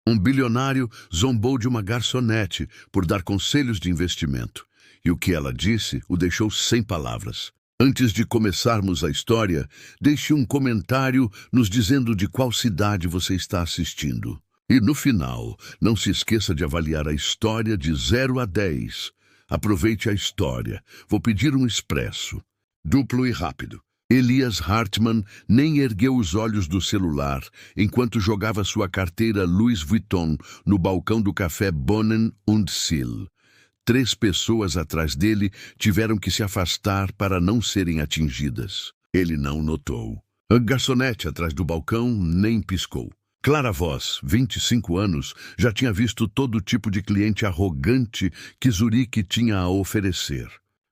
Um bilionário zombou de uma garçonete por dar conselhos de investimento, e o que ela disse o deixou sem palavras. Antes de começarmos a história, deixe um comentário nos dizendo de qual cidade você está assistindo. E no final, não se esqueça de avaliar a história de 0 a 10. Aproveite a história. Vou pedir um expresso. Duplo e rápido. Elias Hartmann nem ergueu os olhos do celular enquanto jogava sua carteira Louis Vuitton no balcão do café Bonen und Sil. 3 pessoas atrás dele tiveram que se afastar para não serem atingidas. Ele não notou. A garçonete atrás do balcão nem piscou. Clara Voss, 25 anos, já tinha visto todo tipo de cliente arrogante que Zurique tinha a oferecer.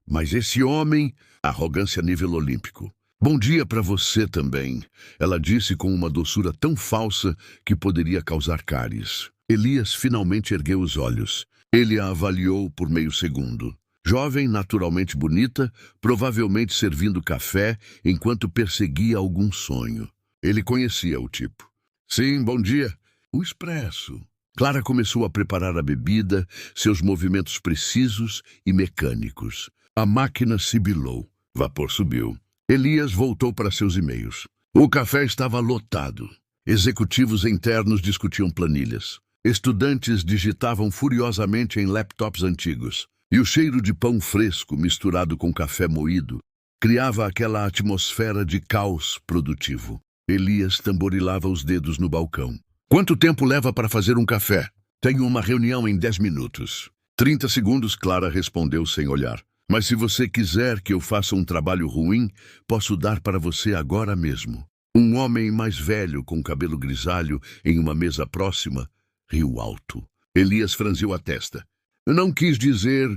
Mas esse homem, arrogância nível olímpico. Bom dia para você também, ela disse com uma doçura tão falsa que poderia causar cáries. Elias finalmente ergueu os olhos. Ele a avaliou por meio segundo. Jovem, naturalmente bonita, provavelmente servindo café enquanto perseguia algum sonho. Ele conhecia o tipo. Sim, bom dia. O expresso. Clara começou a preparar a bebida, seus movimentos precisos e mecânicos. A máquina sibilou. Vapor subiu. Elias voltou para seus e-mails. O café estava lotado. Executivos internos discutiam planilhas. Estudantes digitavam furiosamente em laptops antigos. E o cheiro de pão fresco misturado com café moído criava aquela atmosfera de caos produtivo. Elias tamborilava os dedos no balcão. Quanto tempo leva para fazer um café? Tenho uma reunião em 10 minutos. 30 segundos, Clara respondeu sem olhar. Mas se você quiser que eu faça um trabalho ruim, posso dar para você agora mesmo. Um homem mais velho, com cabelo grisalho, em uma mesa próxima, riu alto. Elias franziu a testa. Não quis dizer...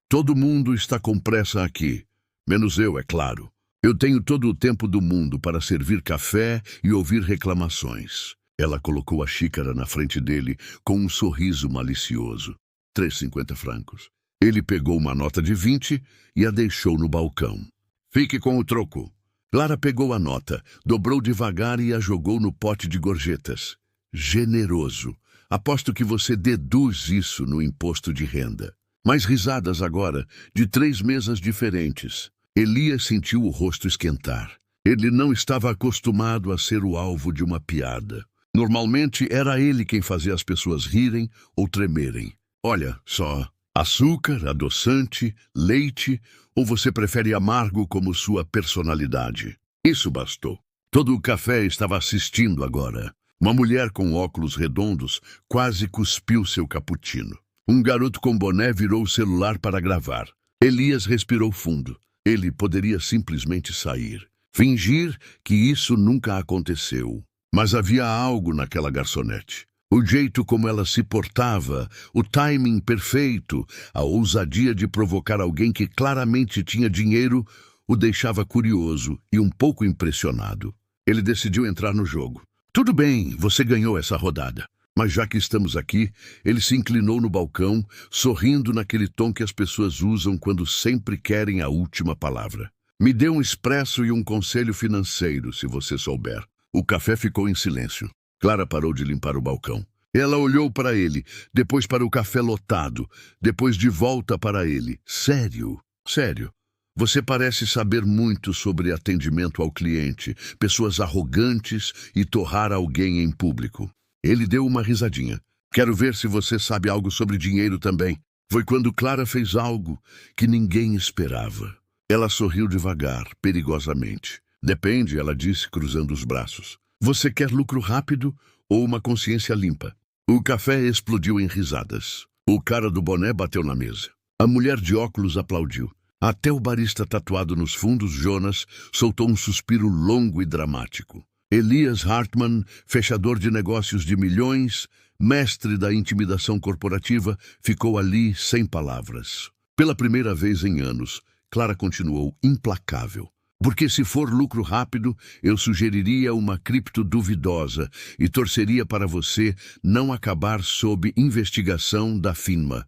Todo mundo está com pressa aqui. Menos eu, é claro. Eu tenho todo o tempo do mundo para servir café e ouvir reclamações. Ela colocou a xícara na frente dele com um sorriso malicioso. 3,50 francos. Ele pegou uma nota de 20 e a deixou no balcão. Fique com o troco. Clara pegou a nota, dobrou devagar e a jogou no pote de gorjetas. Generoso. Aposto que você deduz isso no imposto de renda. Mais risadas agora, de 3 mesas diferentes. Elias sentiu o rosto esquentar. Ele não estava acostumado a ser o alvo de uma piada. Normalmente era ele quem fazia as pessoas rirem ou tremerem. Olha só, açúcar, adoçante, leite, ou você prefere amargo como sua personalidade? Isso bastou. Todo o café estava assistindo agora. Uma mulher com óculos redondos quase cuspiu seu cappuccino. Um garoto com boné virou o celular para gravar. Elias respirou fundo. Ele poderia simplesmente sair. Fingir que isso nunca aconteceu. Mas havia algo naquela garçonete. O jeito como ela se portava, o timing perfeito, a ousadia de provocar alguém que claramente tinha dinheiro, o deixava curioso e um pouco impressionado. Ele decidiu entrar no jogo. Tudo bem, você ganhou essa rodada. Mas já que estamos aqui, ele se inclinou no balcão, sorrindo naquele tom que as pessoas usam quando sempre querem a última palavra. Me dê um expresso e um conselho financeiro, se você souber. O café ficou em silêncio. Clara parou de limpar o balcão. Ela olhou para ele, depois para o café lotado, depois de volta para ele. Sério? Sério? Você parece saber muito sobre atendimento ao cliente, pessoas arrogantes e torrar alguém em público. Ele deu uma risadinha. Quero ver se você sabe algo sobre dinheiro também. Foi quando Clara fez algo que ninguém esperava. Ela sorriu devagar, perigosamente. Depende, ela disse, cruzando os braços. Você quer lucro rápido ou uma consciência limpa? O café explodiu em risadas. O cara do boné bateu na mesa. A mulher de óculos aplaudiu. Até o barista tatuado nos fundos, Jonas, soltou um suspiro longo e dramático. Elias Hartmann, fechador de negócios de milhões, mestre da intimidação corporativa, ficou ali sem palavras. Pela primeira vez em anos, Clara continuou implacável. Porque se for lucro rápido, eu sugeriria uma cripto duvidosa e torceria para você não acabar sob investigação da FINMA.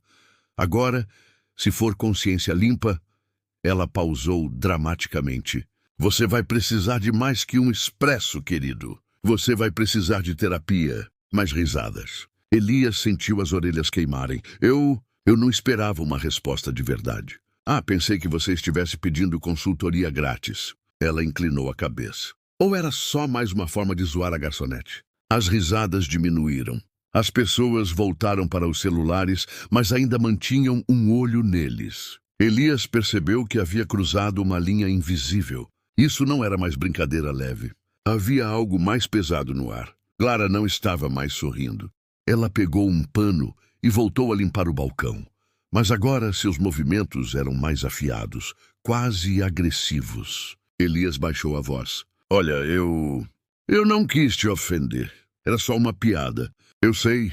Agora, se for consciência limpa, ela pausou dramaticamente. Você vai precisar de mais que um expresso, querido. Você vai precisar de terapia. Mais risadas. Elias sentiu as orelhas queimarem. Eu não esperava uma resposta de verdade. Ah, pensei que você estivesse pedindo consultoria grátis. Ela inclinou a cabeça. Ou era só mais uma forma de zoar a garçonete? As risadas diminuíram. As pessoas voltaram para os celulares, mas ainda mantinham um olho neles. Elias percebeu que havia cruzado uma linha invisível. Isso não era mais brincadeira leve. Havia algo mais pesado no ar. Clara não estava mais sorrindo. Ela pegou um pano e voltou a limpar o balcão. Mas agora seus movimentos eram mais afiados, quase agressivos. Elias baixou a voz. Olha, eu não quis te ofender. Era só uma piada. Eu sei,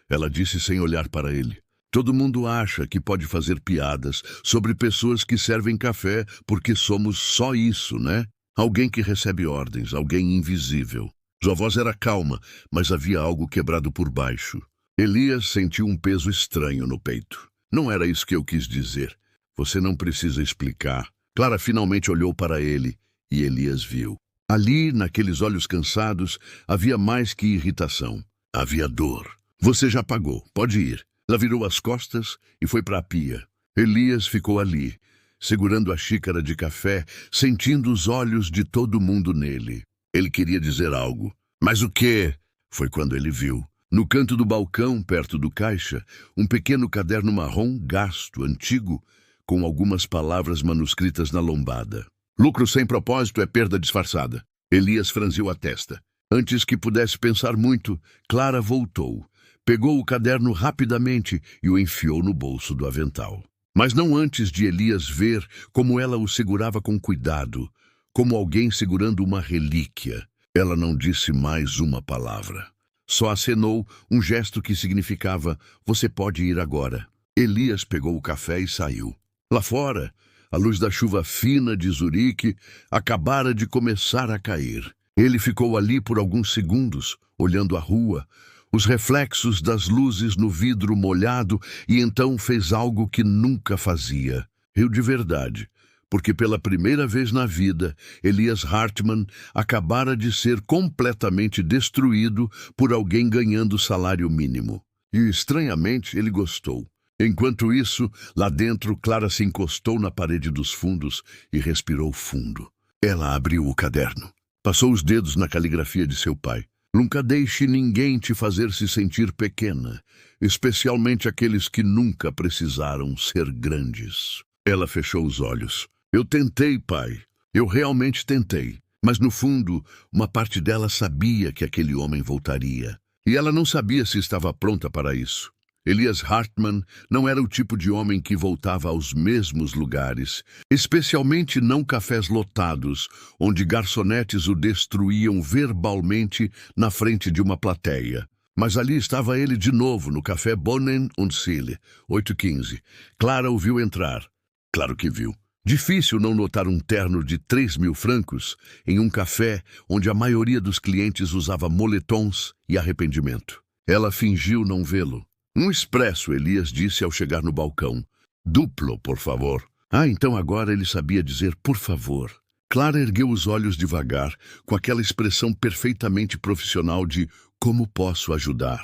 ela disse sem olhar para ele. Todo mundo acha que pode fazer piadas sobre pessoas que servem café porque somos só isso, né? Alguém que recebe ordens, alguém invisível. Sua voz era calma, mas havia algo quebrado por baixo. Elias sentiu um peso estranho no peito. Não era isso que eu quis dizer. Você não precisa explicar. Clara finalmente olhou para ele e Elias viu. Ali, naqueles olhos cansados, havia mais que irritação. Havia dor. Você já pagou, pode ir. Ela virou as costas e foi para a pia. Elias ficou ali, segurando a xícara de café, sentindo os olhos de todo mundo nele. Ele queria dizer algo. Mas o quê? Foi quando ele viu. No canto do balcão, perto do caixa, um pequeno caderno marrom, gasto, antigo, com algumas palavras manuscritas na lombada. Lucro sem propósito é perda disfarçada. Elias franziu a testa. Antes que pudesse pensar muito, Clara voltou. Pegou o caderno rapidamente e o enfiou no bolso do avental. Mas não antes de Elias ver como ela o segurava com cuidado, como alguém segurando uma relíquia. Ela não disse mais uma palavra. Só acenou um gesto que significava, você pode ir agora. Elias pegou o café e saiu. Lá fora, a luz da chuva fina de Zurique acabara de começar a cair. Ele ficou ali por alguns segundos, olhando a rua, os reflexos das luzes no vidro molhado, e então fez algo que nunca fazia. Riu de verdade, porque pela primeira vez na vida, Elias Hartmann acabara de ser completamente destruído por alguém ganhando salário mínimo. E, estranhamente, ele gostou. Enquanto isso, lá dentro, Clara se encostou na parede dos fundos e respirou fundo. Ela abriu o caderno. Passou os dedos na caligrafia de seu pai. Nunca deixe ninguém te fazer se sentir pequena, especialmente aqueles que nunca precisaram ser grandes. Ela fechou os olhos. Eu tentei, pai. Eu realmente tentei. Mas, no fundo, uma parte dela sabia que aquele homem voltaria. E ela não sabia se estava pronta para isso. Elias Hartmann não era o tipo de homem que voltava aos mesmos lugares, especialmente não cafés lotados, onde garçonetes o destruíam verbalmente na frente de uma plateia. Mas ali estava ele de novo, no café Bohnen und Siele, 8h15. Clara o viu entrar. Claro que viu. Difícil não notar um terno de 3.000 francos em um café onde a maioria dos clientes usava moletons e arrependimento. Ela fingiu não vê-lo. Um expresso, Elias disse ao chegar no balcão. Duplo, por favor. Ah, então agora ele sabia dizer por favor. Clara ergueu os olhos devagar, com aquela expressão perfeitamente profissional de como posso ajudar.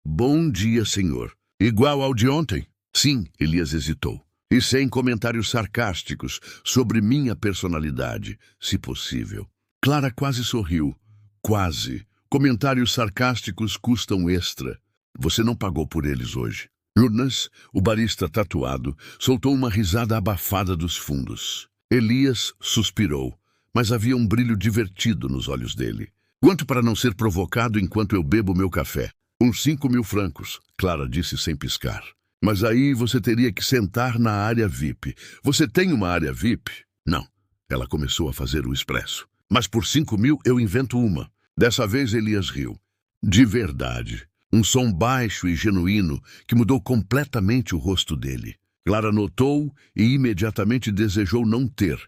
Bom dia, senhor. Igual ao de ontem? Sim, Elias hesitou. E sem comentários sarcásticos sobre minha personalidade, se possível. Clara quase sorriu. Quase. Comentários sarcásticos custam extra. Você não pagou por eles hoje. Jonas, o barista tatuado, soltou uma risada abafada dos fundos. Elias suspirou, mas havia um brilho divertido nos olhos dele. Quanto para não ser provocado enquanto eu bebo meu café? Uns 5.000 francos, Clara disse sem piscar. Mas aí você teria que sentar na área VIP. Você tem uma área VIP? Não. Ela começou a fazer o expresso. Mas por 5.000 eu invento uma. Dessa vez Elias riu. De verdade. Um som baixo e genuíno que mudou completamente o rosto dele. Clara notou e imediatamente desejou não ter,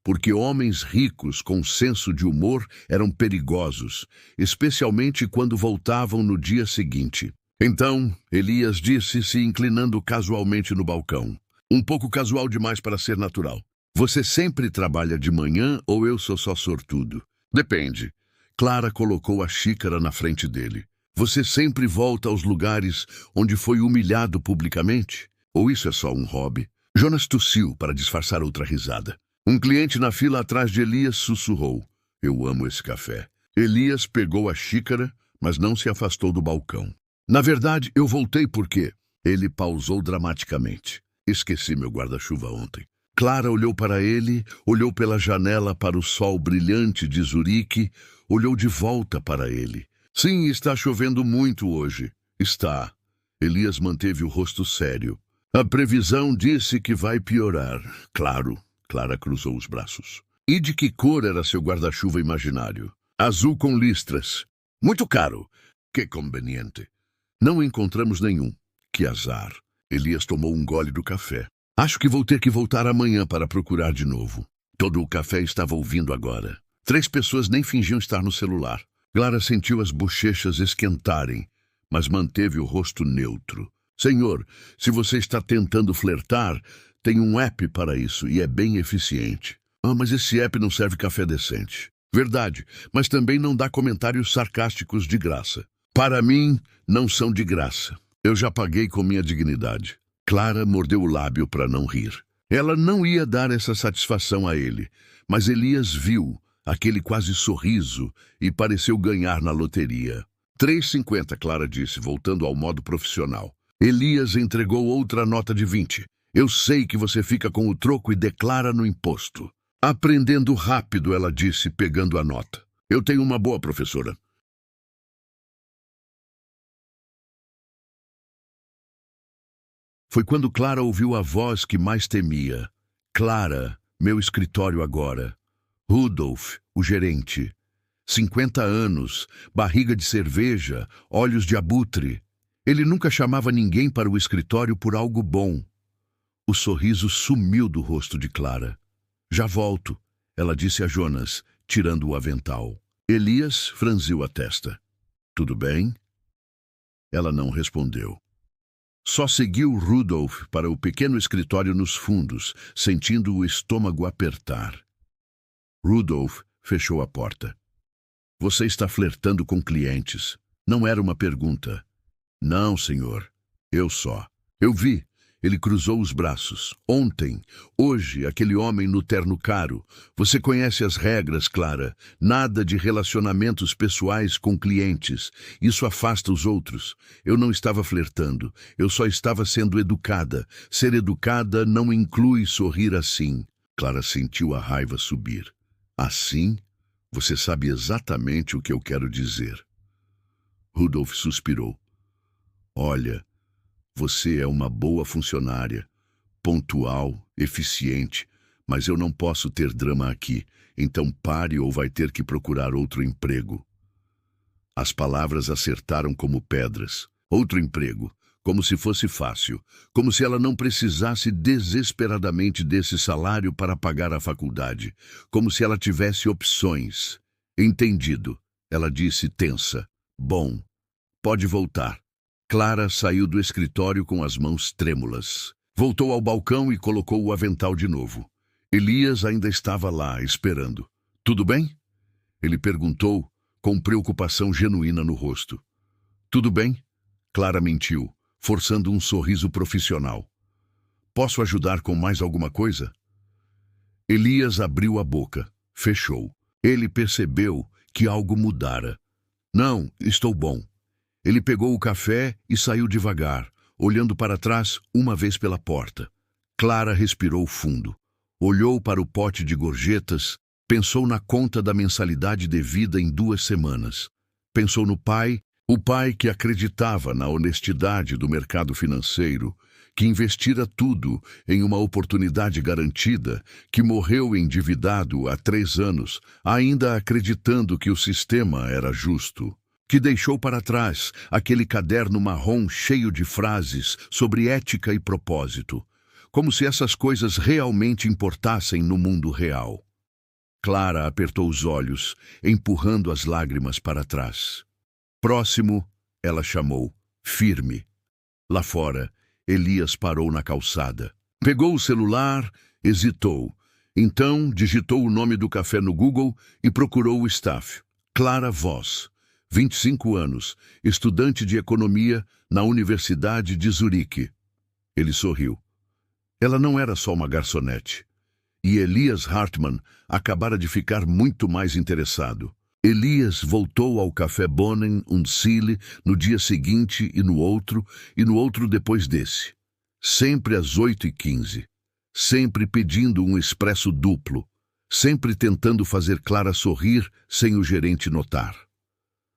porque homens ricos com senso de humor eram perigosos, especialmente quando voltavam no dia seguinte. Então, Elias disse, se inclinando casualmente no balcão. Um pouco casual demais para ser natural. Você sempre trabalha de manhã ou eu sou só sortudo? Depende. Clara colocou a xícara na frente dele. Você sempre volta aos lugares onde foi humilhado publicamente? Ou isso é só um hobby? Jonas tossiu para disfarçar outra risada. Um cliente na fila atrás de Elias sussurrou: Eu amo esse café. Elias pegou a xícara, mas não se afastou do balcão. Na verdade, eu voltei porque... Ele pausou dramaticamente. Esqueci meu guarda-chuva ontem. Clara olhou para ele, olhou pela janela para o sol brilhante de Zurique, olhou de volta para ele. Sim, está chovendo muito hoje. Está. Elias manteve o rosto sério. A previsão disse que vai piorar. Claro. Clara cruzou os braços. E de que cor era seu guarda-chuva imaginário? Azul com listras. Muito caro. Que conveniente. Não encontramos nenhum. Que azar. Elias tomou um gole do café. Acho que vou ter que voltar amanhã para procurar de novo. Todo o café estava ouvindo agora. 3 pessoas nem fingiam estar no celular. Clara sentiu as bochechas esquentarem, mas manteve o rosto neutro. Senhor, se você está tentando flertar, tem um app para isso e é bem eficiente. Ah, mas esse app não serve café decente. Verdade, mas também não dá comentários sarcásticos de graça. Para mim, não são de graça. Eu já paguei com minha dignidade. Clara mordeu o lábio para não rir. Ela não ia dar essa satisfação a ele, mas Elias viu aquele quase sorriso e pareceu ganhar na loteria. 3,50, Clara disse, voltando ao modo profissional. Elias entregou outra nota de 20. Eu sei que você fica com o troco e declara no imposto. Aprendendo rápido, ela disse, pegando a nota. Eu tenho uma boa professora. Foi quando Clara ouviu a voz que mais temia. Clara, meu escritório agora. Rudolf, o gerente. 50 anos, barriga de cerveja, olhos de abutre. Ele nunca chamava ninguém para o escritório por algo bom. O sorriso sumiu do rosto de Clara. Já volto, ela disse a Jonas, tirando o avental. Elias franziu a testa. Tudo bem? Ela não respondeu. Só seguiu Rudolf para o pequeno escritório nos fundos, sentindo o estômago apertar. Rudolf fechou a porta. Você está flertando com clientes. Não era uma pergunta. Não, senhor. Eu só. Eu vi. Ele cruzou os braços. Ontem, hoje, aquele homem no terno caro. Você conhece as regras, Clara. Nada de relacionamentos pessoais com clientes. Isso afasta os outros. Eu não estava flertando. Eu só estava sendo educada. Ser educada não inclui sorrir assim. Clara sentiu a raiva subir. Assim? Você sabe exatamente o que eu quero dizer. Rudolf suspirou. Olha... Você é uma boa funcionária, pontual, eficiente, mas eu não posso ter drama aqui, então pare ou vai ter que procurar outro emprego. As palavras acertaram como pedras. Outro emprego, como se fosse fácil, como se ela não precisasse desesperadamente desse salário para pagar a faculdade, como se ela tivesse opções. Entendido, ela disse tensa. Bom, pode voltar. Clara saiu do escritório com as mãos trêmulas. Voltou ao balcão e colocou o avental de novo. Elias ainda estava lá, esperando. Tudo bem? Ele perguntou, com preocupação genuína no rosto. Tudo bem? Clara mentiu, forçando um sorriso profissional. Posso ajudar com mais alguma coisa? Elias abriu a boca, fechou. Ele percebeu que algo mudara. Não, estou bom. Ele pegou o café e saiu devagar, olhando para trás uma vez pela porta. Clara respirou fundo. Olhou para o pote de gorjetas, pensou na conta da mensalidade devida em 2 semanas. Pensou no pai, o pai que acreditava na honestidade do mercado financeiro, que investira tudo em uma oportunidade garantida, que morreu endividado há 3 anos, ainda acreditando que o sistema era justo. Que deixou para trás aquele caderno marrom cheio de frases sobre ética e propósito, como se essas coisas realmente importassem no mundo real. Clara apertou os olhos, empurrando as lágrimas para trás. Próximo, ela chamou, firme. Lá fora, Elias parou na calçada. Pegou o celular, hesitou. Então, digitou o nome do café no Google e procurou o staff. Clara Voss. 25 anos, estudante de economia na Universidade de Zurique. Ele sorriu. Ela não era só uma garçonete. E Elias Hartmann acabara de ficar muito mais interessado. Elias voltou ao Café Bohnen und Siele no dia seguinte e no outro depois desse. Sempre às 8h15. Sempre pedindo um expresso duplo. Sempre tentando fazer Clara sorrir sem o gerente notar.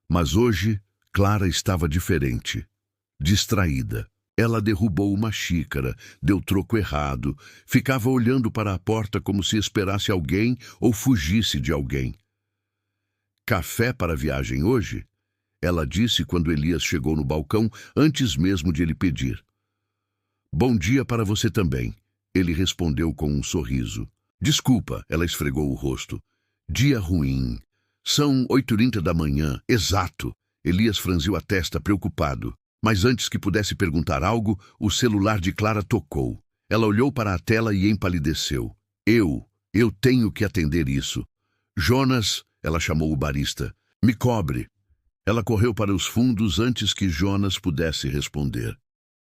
Mas hoje, Clara estava diferente. Distraída. Ela derrubou uma xícara, deu troco errado, ficava olhando para a porta como se esperasse alguém ou fugisse de alguém. Café para a viagem hoje? Ela disse quando Elias chegou no balcão, antes mesmo de ele pedir. Bom dia para você também, ele respondeu com um sorriso. Desculpa, ela esfregou o rosto. Dia ruim. São 8h30 da manhã, exato. Elias franziu a testa, preocupado. Mas antes que pudesse perguntar algo, o celular de Clara tocou. Ela olhou para a tela e empalideceu. Eu tenho que atender isso. Jonas, ela chamou o barista. Me cobre. Ela correu para os fundos antes que Jonas pudesse responder.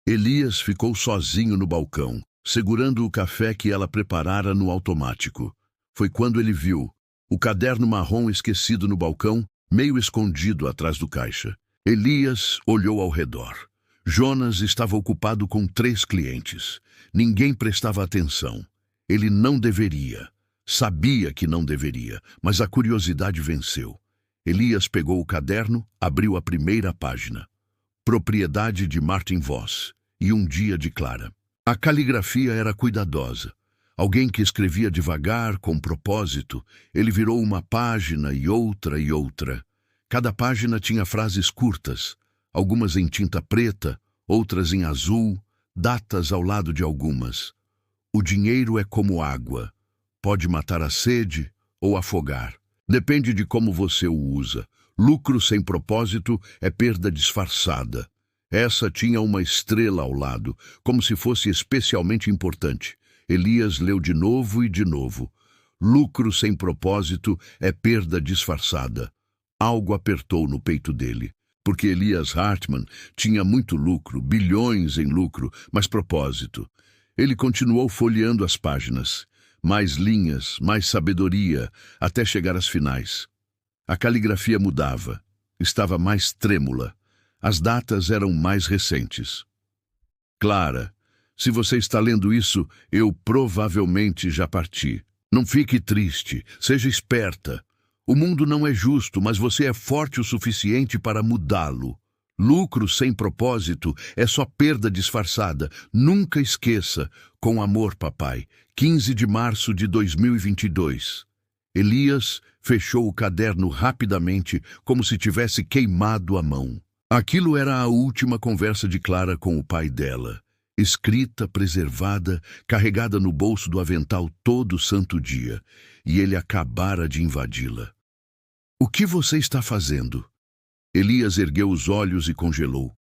Elias ficou sozinho no balcão, segurando o café que ela preparara no automático. Foi quando ele viu o caderno marrom esquecido no balcão, meio escondido atrás do caixa. Elias olhou ao redor. Jonas estava ocupado com 3 clientes. Ninguém prestava atenção. Ele não deveria. Sabia que não deveria, mas a curiosidade venceu. Elias pegou o caderno, abriu a primeira página. Propriedade de Martin Voss e um dia de Clara. A caligrafia era cuidadosa. Alguém que escrevia devagar, com propósito. Ele virou uma página e outra e outra. Cada página tinha frases curtas, algumas em tinta preta, outras em azul, datas ao lado de algumas. O dinheiro é como água. Pode matar a sede ou afogar. Depende de como você o usa. Lucro sem propósito é perda disfarçada. Essa tinha uma estrela ao lado, como se fosse especialmente importante. Elias leu de novo e de novo. Lucro sem propósito é perda disfarçada. Algo apertou no peito dele, porque Elias Hartmann tinha muito lucro, bilhões em lucro, mas propósito. Ele continuou folheando as páginas. Mais linhas, mais sabedoria, até chegar às finais. A caligrafia mudava, estava mais trêmula. As datas eram mais recentes. Clara, se você está lendo isso, eu provavelmente já parti. Não fique triste, seja esperta. O mundo não é justo, mas você é forte o suficiente para mudá-lo. Lucro sem propósito é só perda disfarçada. Nunca esqueça. Com amor, papai. 15 de março de 2022. Elias fechou o caderno rapidamente, como se tivesse queimado a mão. Aquilo era a última conversa de Clara com o pai dela. Escrita, preservada, carregada no bolso do avental todo santo dia. E ele acabara de invadi-la. O que você está fazendo? Elias ergueu os olhos e congelou.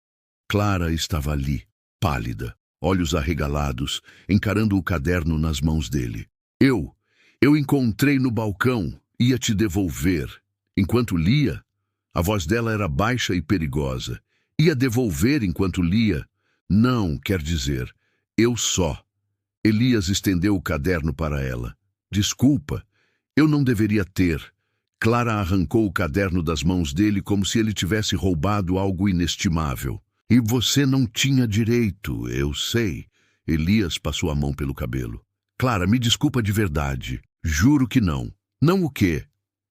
Clara estava ali, pálida, olhos arregalados, encarando o caderno nas mãos dele. Eu encontrei no balcão, ia te devolver. Enquanto lia, a voz dela era baixa e perigosa. Ia devolver enquanto lia. Não, quer dizer, eu só. Elias estendeu o caderno para ela. Desculpa, eu não deveria ter. Clara arrancou o caderno das mãos dele como se ele tivesse roubado algo inestimável. E você não tinha direito, eu sei. Elias passou a mão pelo cabelo. Clara, me desculpa de verdade. Juro que não. Não o quê?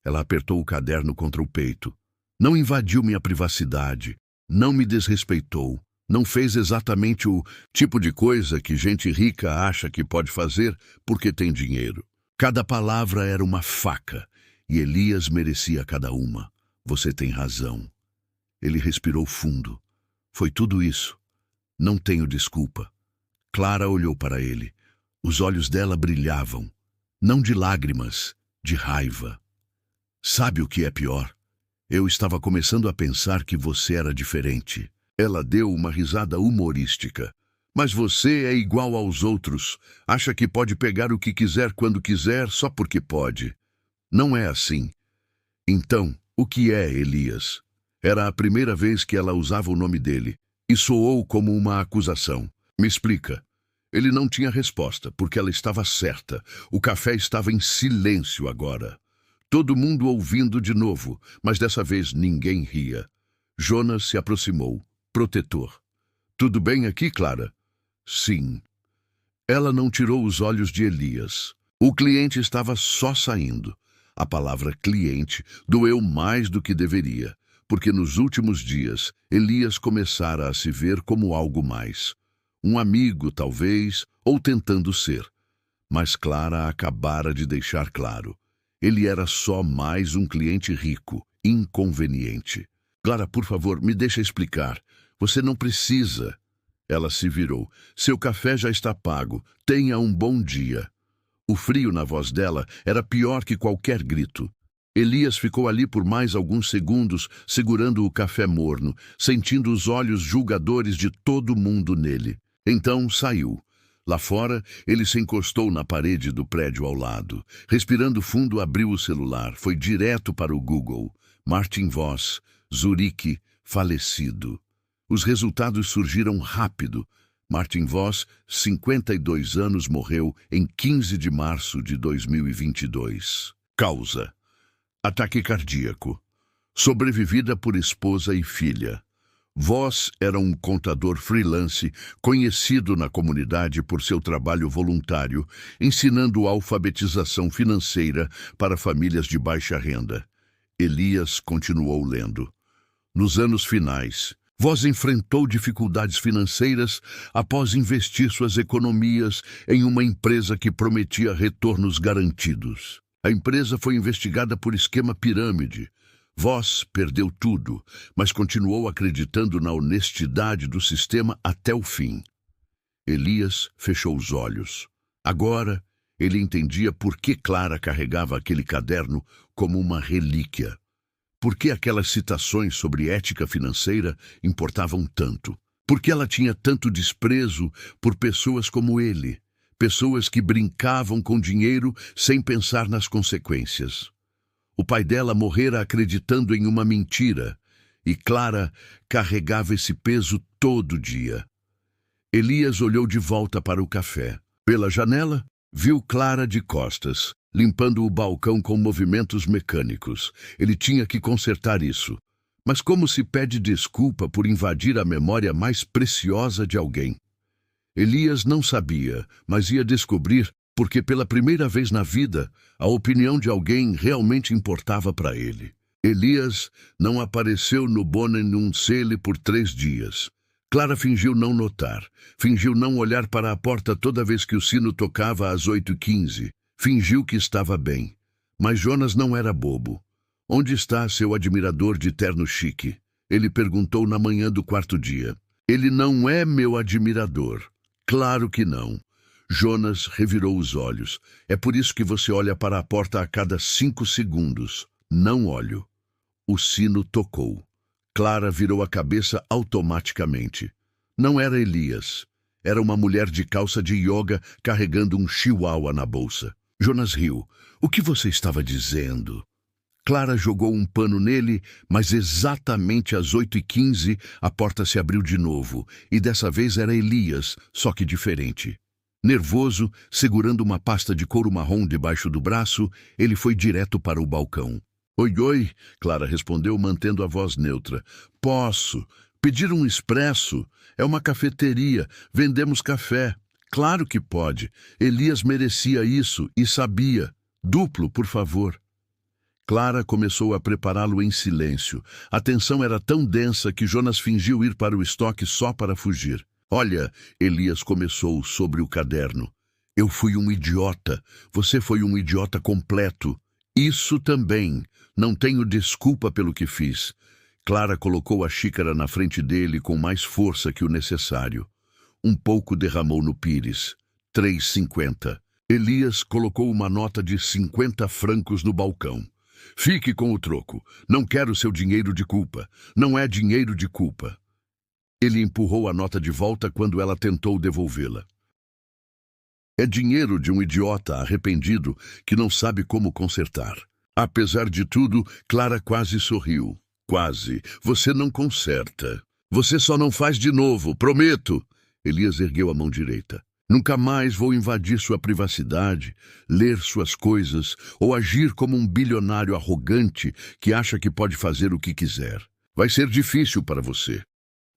Ela apertou o caderno contra o peito. Não invadiu minha privacidade. Não me desrespeitou. Não fez exatamente o tipo de coisa que gente rica acha que pode fazer porque tem dinheiro. Cada palavra era uma faca. E Elias merecia cada uma. Você tem razão. Ele respirou fundo. Foi tudo isso. Não tenho desculpa. Clara olhou para ele. Os olhos dela brilhavam. Não de lágrimas, de raiva. Sabe o que é pior? Eu estava começando a pensar que você era diferente. Ela deu uma risada humorística. Mas você é igual aos outros. Acha que pode pegar o que quiser quando quiser só porque pode. Não é assim. Então, o que é Elias? Era a primeira vez que ela usava o nome dele, e soou como uma acusação. Me explica. Ele não tinha resposta, porque ela estava certa. O café estava em silêncio agora. Todo mundo ouvindo de novo, mas dessa vez ninguém ria. Jonas se aproximou, protetor. Tudo bem aqui, Clara? Sim. Ela não tirou os olhos de Elias. O cliente estava só saindo. A palavra cliente doeu mais do que deveria, porque nos últimos dias Elias começara a se ver como algo mais. Um amigo, talvez, ou tentando ser. Mas Clara acabara de deixar claro. Ele era só mais um cliente rico, inconveniente. Clara, por favor, me deixa explicar. Você não precisa. Ela se virou. Seu café já está pago. Tenha um bom dia. O frio na voz dela era pior que qualquer grito. Elias ficou ali por mais alguns segundos, segurando o café morno, sentindo os olhos julgadores de todo mundo nele. Então saiu. Lá fora, ele se encostou na parede do prédio ao lado. Respirando fundo, abriu o celular. Foi direto para o Google. Martin Voss, Zurique, falecido. Os resultados surgiram rápido. Martin Voss, 52 anos, morreu em 15 de março de 2022. Causa: ataque cardíaco. Sobrevivida por esposa e filha. Voss era um contador freelance, conhecido na comunidade por seu trabalho voluntário, ensinando alfabetização financeira para famílias de baixa renda. Elias continuou lendo. Nos anos finais, Voss enfrentou dificuldades financeiras após investir suas economias em uma empresa que prometia retornos garantidos. A empresa foi investigada por esquema pirâmide. Voss perdeu tudo, mas continuou acreditando na honestidade do sistema até o fim. Elias fechou os olhos. Agora, ele entendia por que Clara carregava aquele caderno como uma relíquia. Por que aquelas citações sobre ética financeira importavam tanto? Por que ela tinha tanto desprezo por pessoas como ele? Pessoas que brincavam com dinheiro sem pensar nas consequências. O pai dela morrera acreditando em uma mentira, e Clara carregava esse peso todo dia. Elias olhou de volta para o café. Pela janela, viu Clara de costas, limpando o balcão com movimentos mecânicos. Ele tinha que consertar isso. Mas como se pede desculpa por invadir a memória mais preciosa de alguém? Elias não sabia, mas ia descobrir porque pela primeira vez na vida, a opinião de alguém realmente importava para ele. Elias não apareceu no Bonnenuncele por 3 dias. Clara fingiu não notar, fingiu não olhar para a porta toda vez que o sino tocava às 8h15. Fingiu que estava bem. Mas Jonas não era bobo. Onde está seu admirador de terno chique? Ele perguntou na manhã do 4º dia. Ele não é meu admirador. Claro que não. Jonas revirou os olhos. É por isso que você olha para a porta a cada 5 segundos. Não olho. O sino tocou. Clara virou a cabeça automaticamente. Não era Elias. Era uma mulher de calça de yoga carregando um chihuahua na bolsa. Jonas riu. O que você estava dizendo? Clara jogou um pano nele, mas exatamente às 8h15 a porta se abriu de novo, e dessa vez era Elias, só que diferente. Nervoso, segurando uma pasta de couro marrom debaixo do braço, ele foi direto para o balcão. Oi, oi, Clara respondeu, mantendo a voz neutra. Posso. Pedir um expresso. É uma cafeteria. Vendemos café. Claro que pode. Elias merecia isso e sabia. Duplo, por favor. Clara começou a prepará-lo em silêncio. A tensão era tão densa que Jonas fingiu ir para o estoque só para fugir. Olha, Elias começou sobre o caderno. Eu fui um idiota. Você foi um idiota completo. Isso também. Não tenho desculpa pelo que fiz. Clara colocou a xícara na frente dele com mais força que o necessário. Um pouco derramou no pires. 3,50. Elias colocou uma nota de 50 francos no balcão. Fique com o troco. Não quero seu dinheiro de culpa. Não é dinheiro de culpa. Ele empurrou a nota de volta quando ela tentou devolvê-la. É dinheiro de um idiota arrependido que não sabe como consertar. Apesar de tudo, Clara quase sorriu. Quase. Você não conserta. Você só não faz de novo, prometo. Elias ergueu a mão direita. Nunca mais vou invadir sua privacidade, ler suas coisas ou agir como um bilionário arrogante que acha que pode fazer o que quiser. Vai ser difícil para você.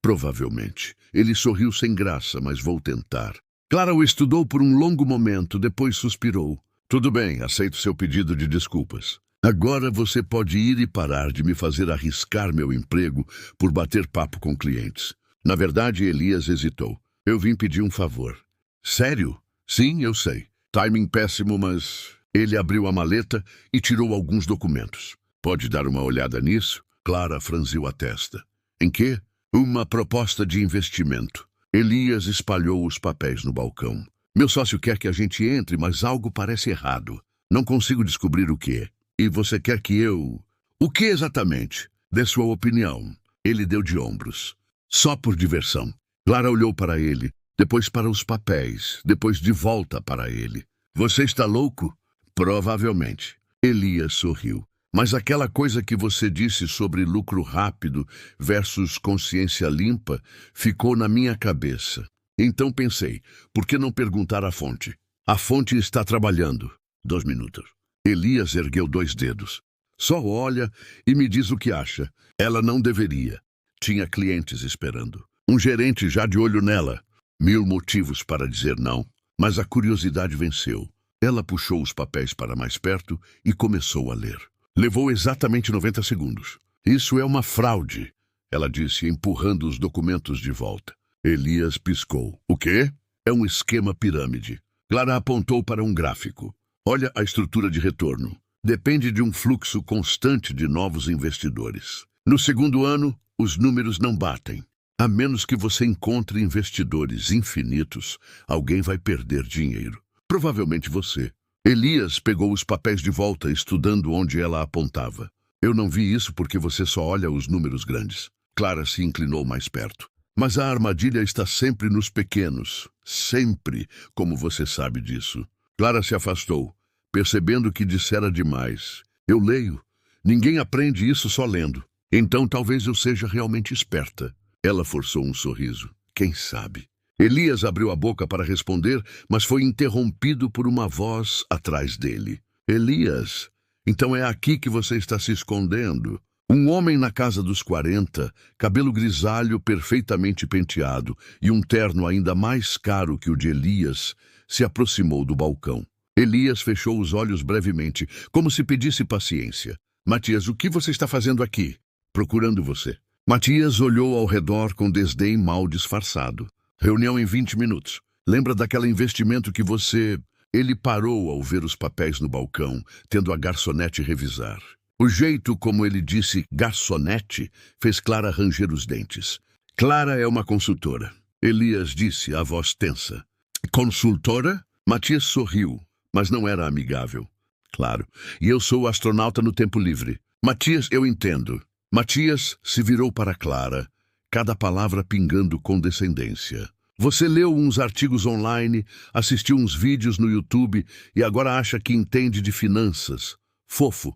Provavelmente. Ele sorriu sem graça, mas vou tentar. Clara o estudou por um longo momento, depois suspirou. Tudo bem, aceito seu pedido de desculpas. Agora você pode ir e parar de me fazer arriscar meu emprego por bater papo com clientes. Na verdade, Elias hesitou. Eu vim pedir um favor. Sério? Sim, eu sei. Timing péssimo, mas... Ele abriu a maleta e tirou alguns documentos. Pode dar uma olhada nisso? Clara franziu a testa. Em quê? Uma proposta de investimento. Elias espalhou os papéis no balcão. Meu sócio quer que a gente entre, mas algo parece errado. Não consigo descobrir o que. E você quer que eu... O que exatamente? Dê sua opinião. Ele deu de ombros. Só por diversão. Clara olhou para ele, depois para os papéis, depois de volta para ele. Você está louco? Provavelmente. Elias sorriu. Mas aquela coisa que você disse sobre lucro rápido versus consciência limpa ficou na minha cabeça. Então pensei, por que não perguntar à fonte? A fonte está trabalhando. 2 minutos. Elias ergueu 2 dedos. Só olha e me diz o que acha. Ela não deveria. Tinha clientes esperando. Um gerente já de olho nela. 1000 motivos para dizer não, mas a curiosidade venceu. Ela puxou os papéis para mais perto e começou a ler. Levou exatamente 90 segundos. Isso é uma fraude, ela disse, empurrando os documentos de volta. Elias piscou. O quê? É um esquema pirâmide. Clara apontou para um gráfico. Olha a estrutura de retorno. Depende de um fluxo constante de novos investidores. No segundo ano, os números não batem. A menos que você encontre investidores infinitos, alguém vai perder dinheiro. Provavelmente você. Elias pegou os papéis de volta, estudando onde ela apontava. Eu não vi isso porque você só olha os números grandes. Clara se inclinou mais perto. Mas a armadilha está sempre nos pequenos. Sempre, como você sabe disso. Clara se afastou, percebendo que dissera demais. Eu leio. Ninguém aprende isso só lendo. Então talvez eu seja realmente esperta. Ela forçou um sorriso. Quem sabe? Elias abriu a boca para responder, mas foi interrompido por uma voz atrás dele. Elias, então é aqui que você está se escondendo? Um homem na casa dos 40, cabelo grisalho perfeitamente penteado e um terno ainda mais caro que o de Elias, se aproximou do balcão. Elias fechou os olhos brevemente, como se pedisse paciência. Matias, o que você está fazendo aqui? Procurando você. Matias olhou ao redor com desdém mal disfarçado. Reunião em 20 minutos. Lembra daquele investimento que você... Ele parou ao ver os papéis no balcão, tendo a garçonete revisar. O jeito como ele disse garçonete fez Clara ranger os dentes. Clara é uma consultora. Elias disse, a voz tensa. Consultora? Matias sorriu, mas não era amigável. Claro. E eu sou astronauta no tempo livre. Matias, eu entendo. Matias se virou para Clara, cada palavra pingando condescendência. Você leu uns artigos online, assistiu uns vídeos no YouTube e agora acha que entende de finanças. Fofo,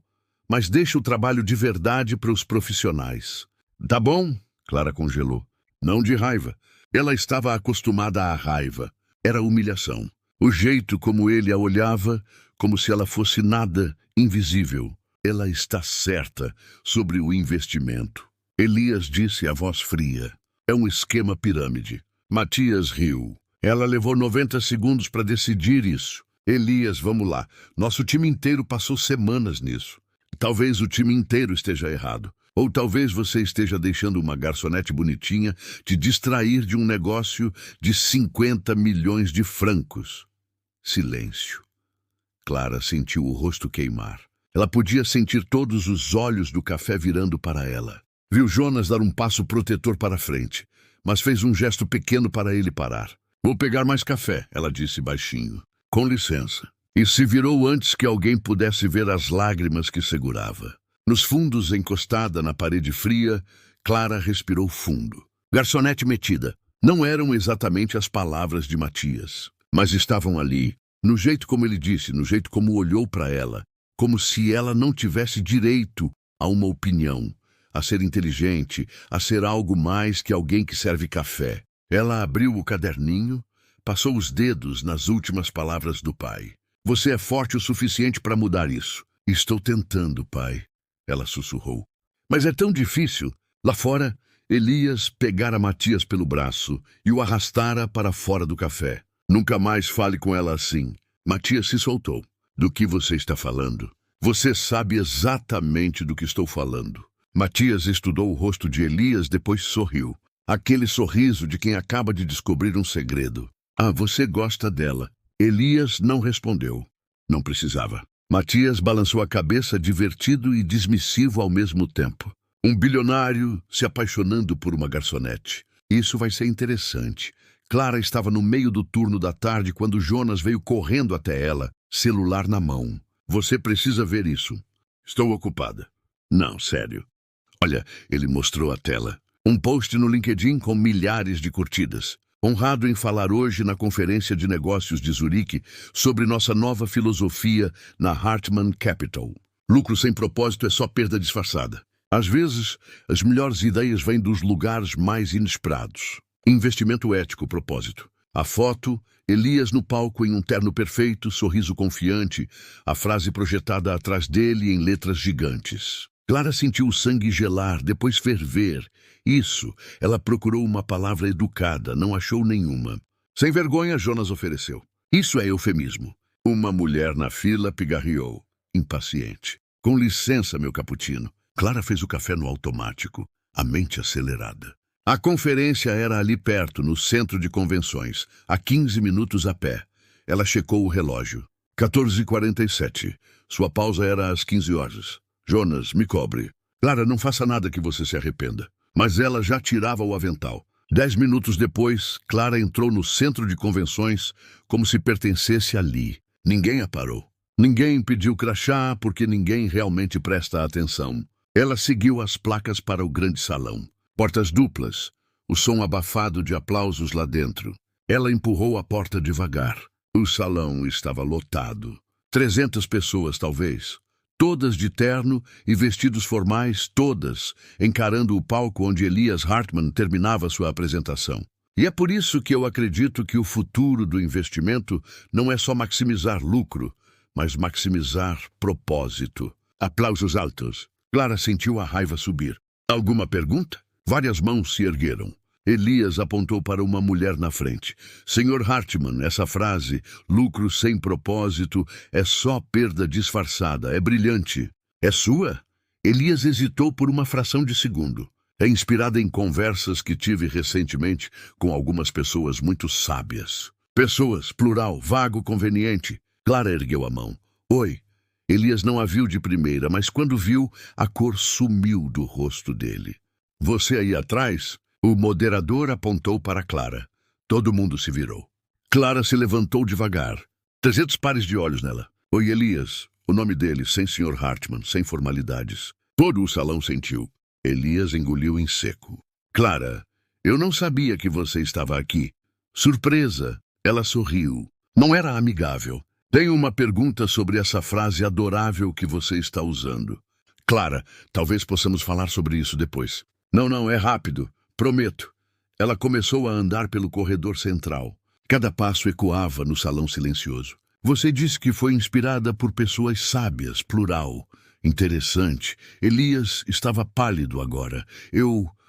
mas deixa o trabalho de verdade para os profissionais. Tá bom? Clara congelou. Não de raiva. Ela estava acostumada à raiva. Era humilhação. O jeito como ele a olhava, como se ela fosse nada, invisível. Ela está certa sobre o investimento. Elias disse a voz fria. É um esquema pirâmide. Matias riu. Ela levou 90 segundos para decidir isso. Elias, vamos lá. Nosso time inteiro passou semanas nisso. Talvez o time inteiro esteja errado. Ou talvez você esteja deixando uma garçonete bonitinha te distrair de um negócio de 50 milhões de francos. Silêncio. Clara sentiu o rosto queimar. Ela podia sentir todos os olhos do café virando para ela. Viu Jonas dar um passo protetor para frente, mas fez um gesto pequeno para ele parar. Vou pegar mais café, ela disse baixinho. Com licença. E se virou antes que alguém pudesse ver as lágrimas que segurava. Nos fundos, encostada na parede fria, Clara respirou fundo. Garçonete metida. Não eram exatamente as palavras de Matias, mas estavam ali, no jeito como ele disse, no jeito como olhou para ela, como se ela não tivesse direito a uma opinião, a ser inteligente, a ser algo mais que alguém que serve café. Ela abriu o caderninho, passou os dedos nas últimas palavras do pai. Você é forte o suficiente para mudar isso. Estou tentando, pai, ela sussurrou. Mas é tão difícil. Lá fora, Elias pegara Matias pelo braço e o arrastara para fora do café. Nunca mais fale com ela assim. Matias se soltou. Do que você está falando? Você sabe exatamente do que estou falando. Matias estudou o rosto de Elias, depois sorriu. Aquele sorriso de quem acaba de descobrir um segredo. Ah, você gosta dela. Elias não respondeu. Não precisava. Matias balançou a cabeça, divertido e dismissivo ao mesmo tempo. Um bilionário se apaixonando por uma garçonete. Isso vai ser interessante. Clara estava no meio do turno da tarde quando Jonas veio correndo até ela, celular na mão. Você precisa ver isso. Estou ocupada. Não, sério. Olha, ele mostrou a tela. Um post no LinkedIn com milhares de curtidas. Honrado em falar hoje na Conferência de Negócios de Zurique sobre nossa nova filosofia na Hartman Capital. Lucro sem propósito é só perda disfarçada. Às vezes, as melhores ideias vêm dos lugares mais inesperados. Investimento ético, propósito. A foto, Elias no palco em um terno perfeito, sorriso confiante, a frase projetada atrás dele em letras gigantes. Clara sentiu o sangue gelar, depois ferver. Isso, ela procurou uma palavra educada, não achou nenhuma. Sem vergonha, Jonas ofereceu. Isso é eufemismo. Uma mulher na fila pigarreou, impaciente. Com licença, meu cappuccino. Clara fez o café no automático, a mente acelerada. A conferência era ali perto, no centro de convenções, a 15 minutos a pé. Ela checou o relógio. 14h47. Sua pausa era às 15 horas. Jonas, me cobre. Clara, não faça nada que você se arrependa. Mas ela já tirava o avental. 10 minutos depois, Clara entrou no centro de convenções como se pertencesse ali. Ninguém a parou. Ninguém pediu crachá porque ninguém realmente presta atenção. Ela seguiu as placas para o grande salão. Portas duplas, o som abafado de aplausos lá dentro. Ela empurrou a porta devagar. O salão estava lotado. 300 pessoas, talvez. Todas de terno e vestidos formais, todas, encarando o palco onde Elias Hartman terminava sua apresentação. E é por isso que eu acredito que o futuro do investimento não é só maximizar lucro, mas maximizar propósito. Aplausos altos. Clara sentiu a raiva subir. Alguma pergunta? Várias mãos se ergueram. Elias apontou para uma mulher na frente. Senhor Hartman, essa frase, lucro sem propósito, é só perda disfarçada, é brilhante. É sua? Elias hesitou por uma fração de segundo. É inspirada em conversas que tive recentemente com algumas pessoas muito sábias. Pessoas, plural, vago, conveniente. Clara ergueu a mão. Oi. Elias não a viu de primeira, mas quando viu, a cor sumiu do rosto dele. Você aí atrás? O moderador apontou para Clara. Todo mundo se virou. Clara se levantou devagar. 300 pares de olhos nela. Oi, Elias. O nome dele, sem Sr. Hartman, sem formalidades. Todo o salão sentiu. Elias engoliu em seco. Clara, eu não sabia que você estava aqui. Surpresa. Ela sorriu. Não era amigável. Tenho uma pergunta sobre essa frase adorável que você está usando. Clara, talvez possamos falar sobre isso depois. Não, é rápido. Prometo. Ela começou a andar pelo corredor central. Cada passo ecoava no salão silencioso. Você disse que foi inspirada por pessoas sábias, plural. Interessante. Elias estava pálido agora.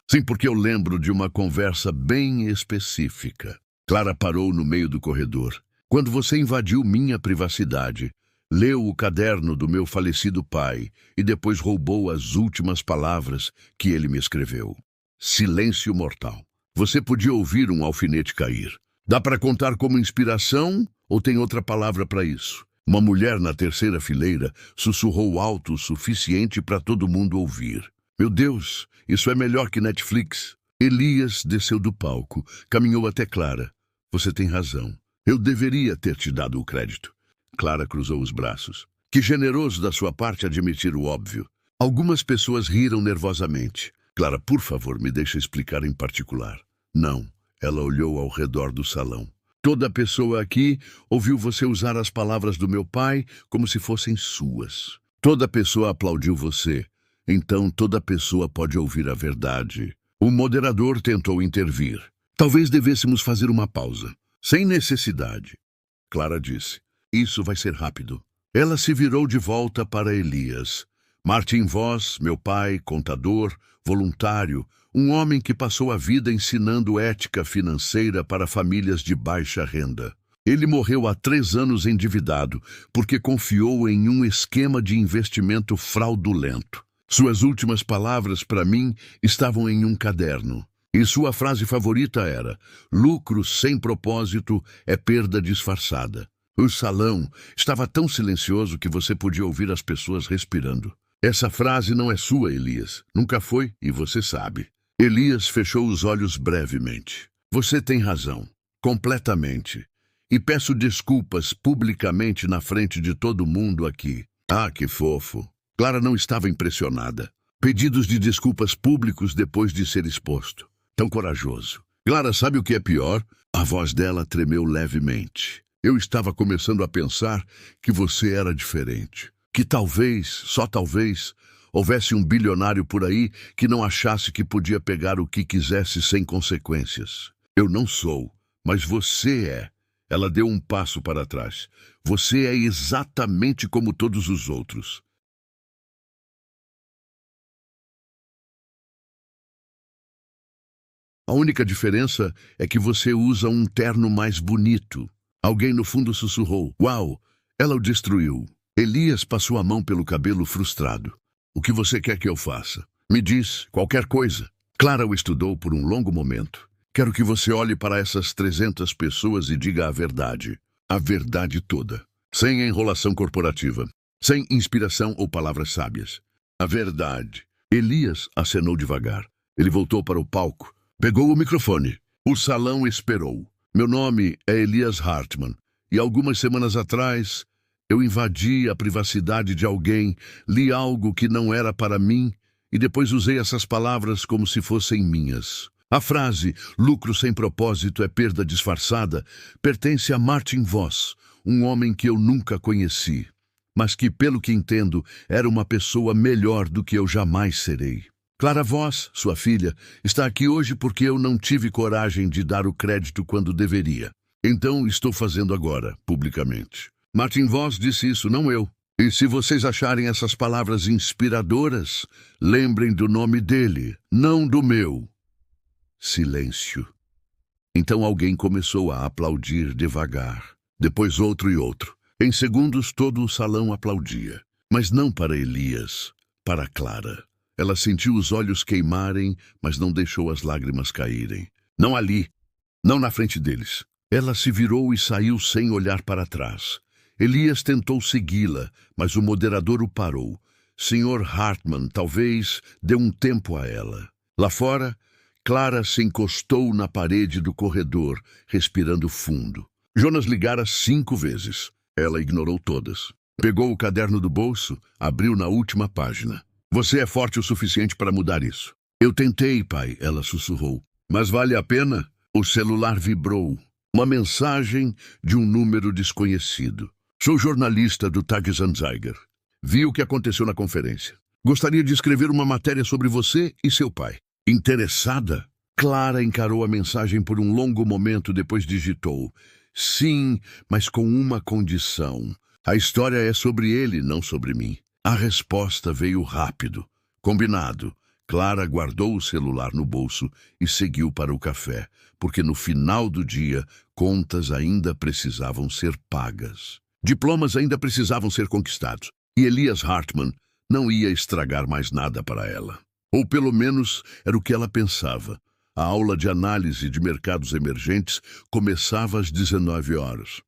Sim, porque eu lembro de uma conversa bem específica. Clara parou no meio do corredor. Quando você invadiu minha privacidade, leu o caderno do meu falecido pai e depois roubou as últimas palavras que ele me escreveu. Silêncio mortal. Você podia ouvir um alfinete cair. Dá para contar como inspiração ou tem outra palavra para isso? Uma mulher na terceira fileira sussurrou alto o suficiente para todo mundo ouvir. Meu Deus, isso é melhor que Netflix. Elias desceu do palco, caminhou até Clara. Você tem razão. Eu deveria ter te dado o crédito. Clara cruzou os braços. Que generoso da sua parte admitir o óbvio. Algumas pessoas riram nervosamente. Clara, por favor, me deixe explicar em particular. Não. Ela olhou ao redor do salão. Toda pessoa aqui ouviu você usar as palavras do meu pai como se fossem suas. Toda pessoa aplaudiu você. Então toda pessoa pode ouvir a verdade. O moderador tentou intervir. Talvez devêssemos fazer uma pausa. Sem necessidade. Clara disse. Isso vai ser rápido. Ela se virou de volta para Elias. Martin Voss, meu pai, contador, voluntário, um homem que passou a vida ensinando ética financeira para famílias de baixa renda. Ele morreu há 3 anos endividado, porque confiou em um esquema de investimento fraudulento. Suas últimas palavras para mim estavam em um caderno. E sua frase favorita era: lucro sem propósito é perda disfarçada. O salão estava tão silencioso que você podia ouvir as pessoas respirando. Essa frase não é sua, Elias. Nunca foi, e você sabe. Elias fechou os olhos brevemente. Você tem razão. Completamente. E peço desculpas publicamente na frente de todo mundo aqui. Ah, que fofo. Clara não estava impressionada. Pedidos de desculpas públicos depois de ser exposto. Tão corajoso. Clara, sabe o que é pior? A voz dela tremeu levemente. Eu estava começando a pensar que você era diferente. Que talvez, só talvez, houvesse um bilionário por aí que não achasse que podia pegar o que quisesse sem consequências. Eu não sou, mas você é. Ela deu um passo para trás. Você é exatamente como todos os outros. A única diferença é que você usa um terno mais bonito. Alguém no fundo sussurrou. Uau! Ela o destruiu. Elias passou a mão pelo cabelo frustrado. O que você quer que eu faça? Me diz, qualquer coisa. Clara o estudou por um longo momento. Quero que você olhe para essas 300 pessoas e diga a verdade. A verdade toda. Sem enrolação corporativa. Sem inspiração ou palavras sábias. A verdade. Elias acenou devagar. Ele voltou para o palco. Pegou o microfone. O salão esperou. Meu nome é Elias Hartmann. E algumas semanas atrás, eu invadi a privacidade de alguém, li algo que não era para mim e depois usei essas palavras como se fossem minhas. A frase, lucro sem propósito é perda disfarçada, pertence a Martin Voss, um homem que eu nunca conheci, mas que, pelo que entendo, era uma pessoa melhor do que eu jamais serei. Clara Voss, sua filha, está aqui hoje porque eu não tive coragem de dar o crédito quando deveria. Então estou fazendo agora, publicamente. Martin Voss disse isso, não eu. E se vocês acharem essas palavras inspiradoras, lembrem do nome dele, não do meu. Silêncio. Então alguém começou a aplaudir devagar. Depois outro e outro. Em segundos todo o salão aplaudia. Mas não para Elias, para Clara. Ela sentiu os olhos queimarem, mas não deixou as lágrimas caírem. Não ali, não na frente deles. Ela se virou e saiu sem olhar para trás. Elias tentou segui-la, mas o moderador o parou. Sr. Hartmann talvez dê um tempo a ela. Lá fora, Clara se encostou na parede do corredor, respirando fundo. Jonas ligara 5 vezes. Ela ignorou todas. Pegou o caderno do bolso, abriu na última página. Você é forte o suficiente para mudar isso. Eu tentei, pai, ela sussurrou. Mas vale a pena? O celular vibrou. Uma mensagem de um número desconhecido. Sou jornalista do Tagesanzeiger. Vi o que aconteceu na conferência. Gostaria de escrever uma matéria sobre você e seu pai. Interessada? Clara encarou a mensagem por um longo momento, depois digitou. Sim, mas com uma condição. A história é sobre ele, não sobre mim. A resposta veio rápido. Combinado. Clara guardou o celular no bolso e seguiu para o café, porque no final do dia, contas ainda precisavam ser pagas. Diplomas ainda precisavam ser conquistados. E Elias Hartmann não ia estragar mais nada para ela. Ou pelo menos era o que ela pensava. A aula de análise de mercados emergentes começava às 19 horas.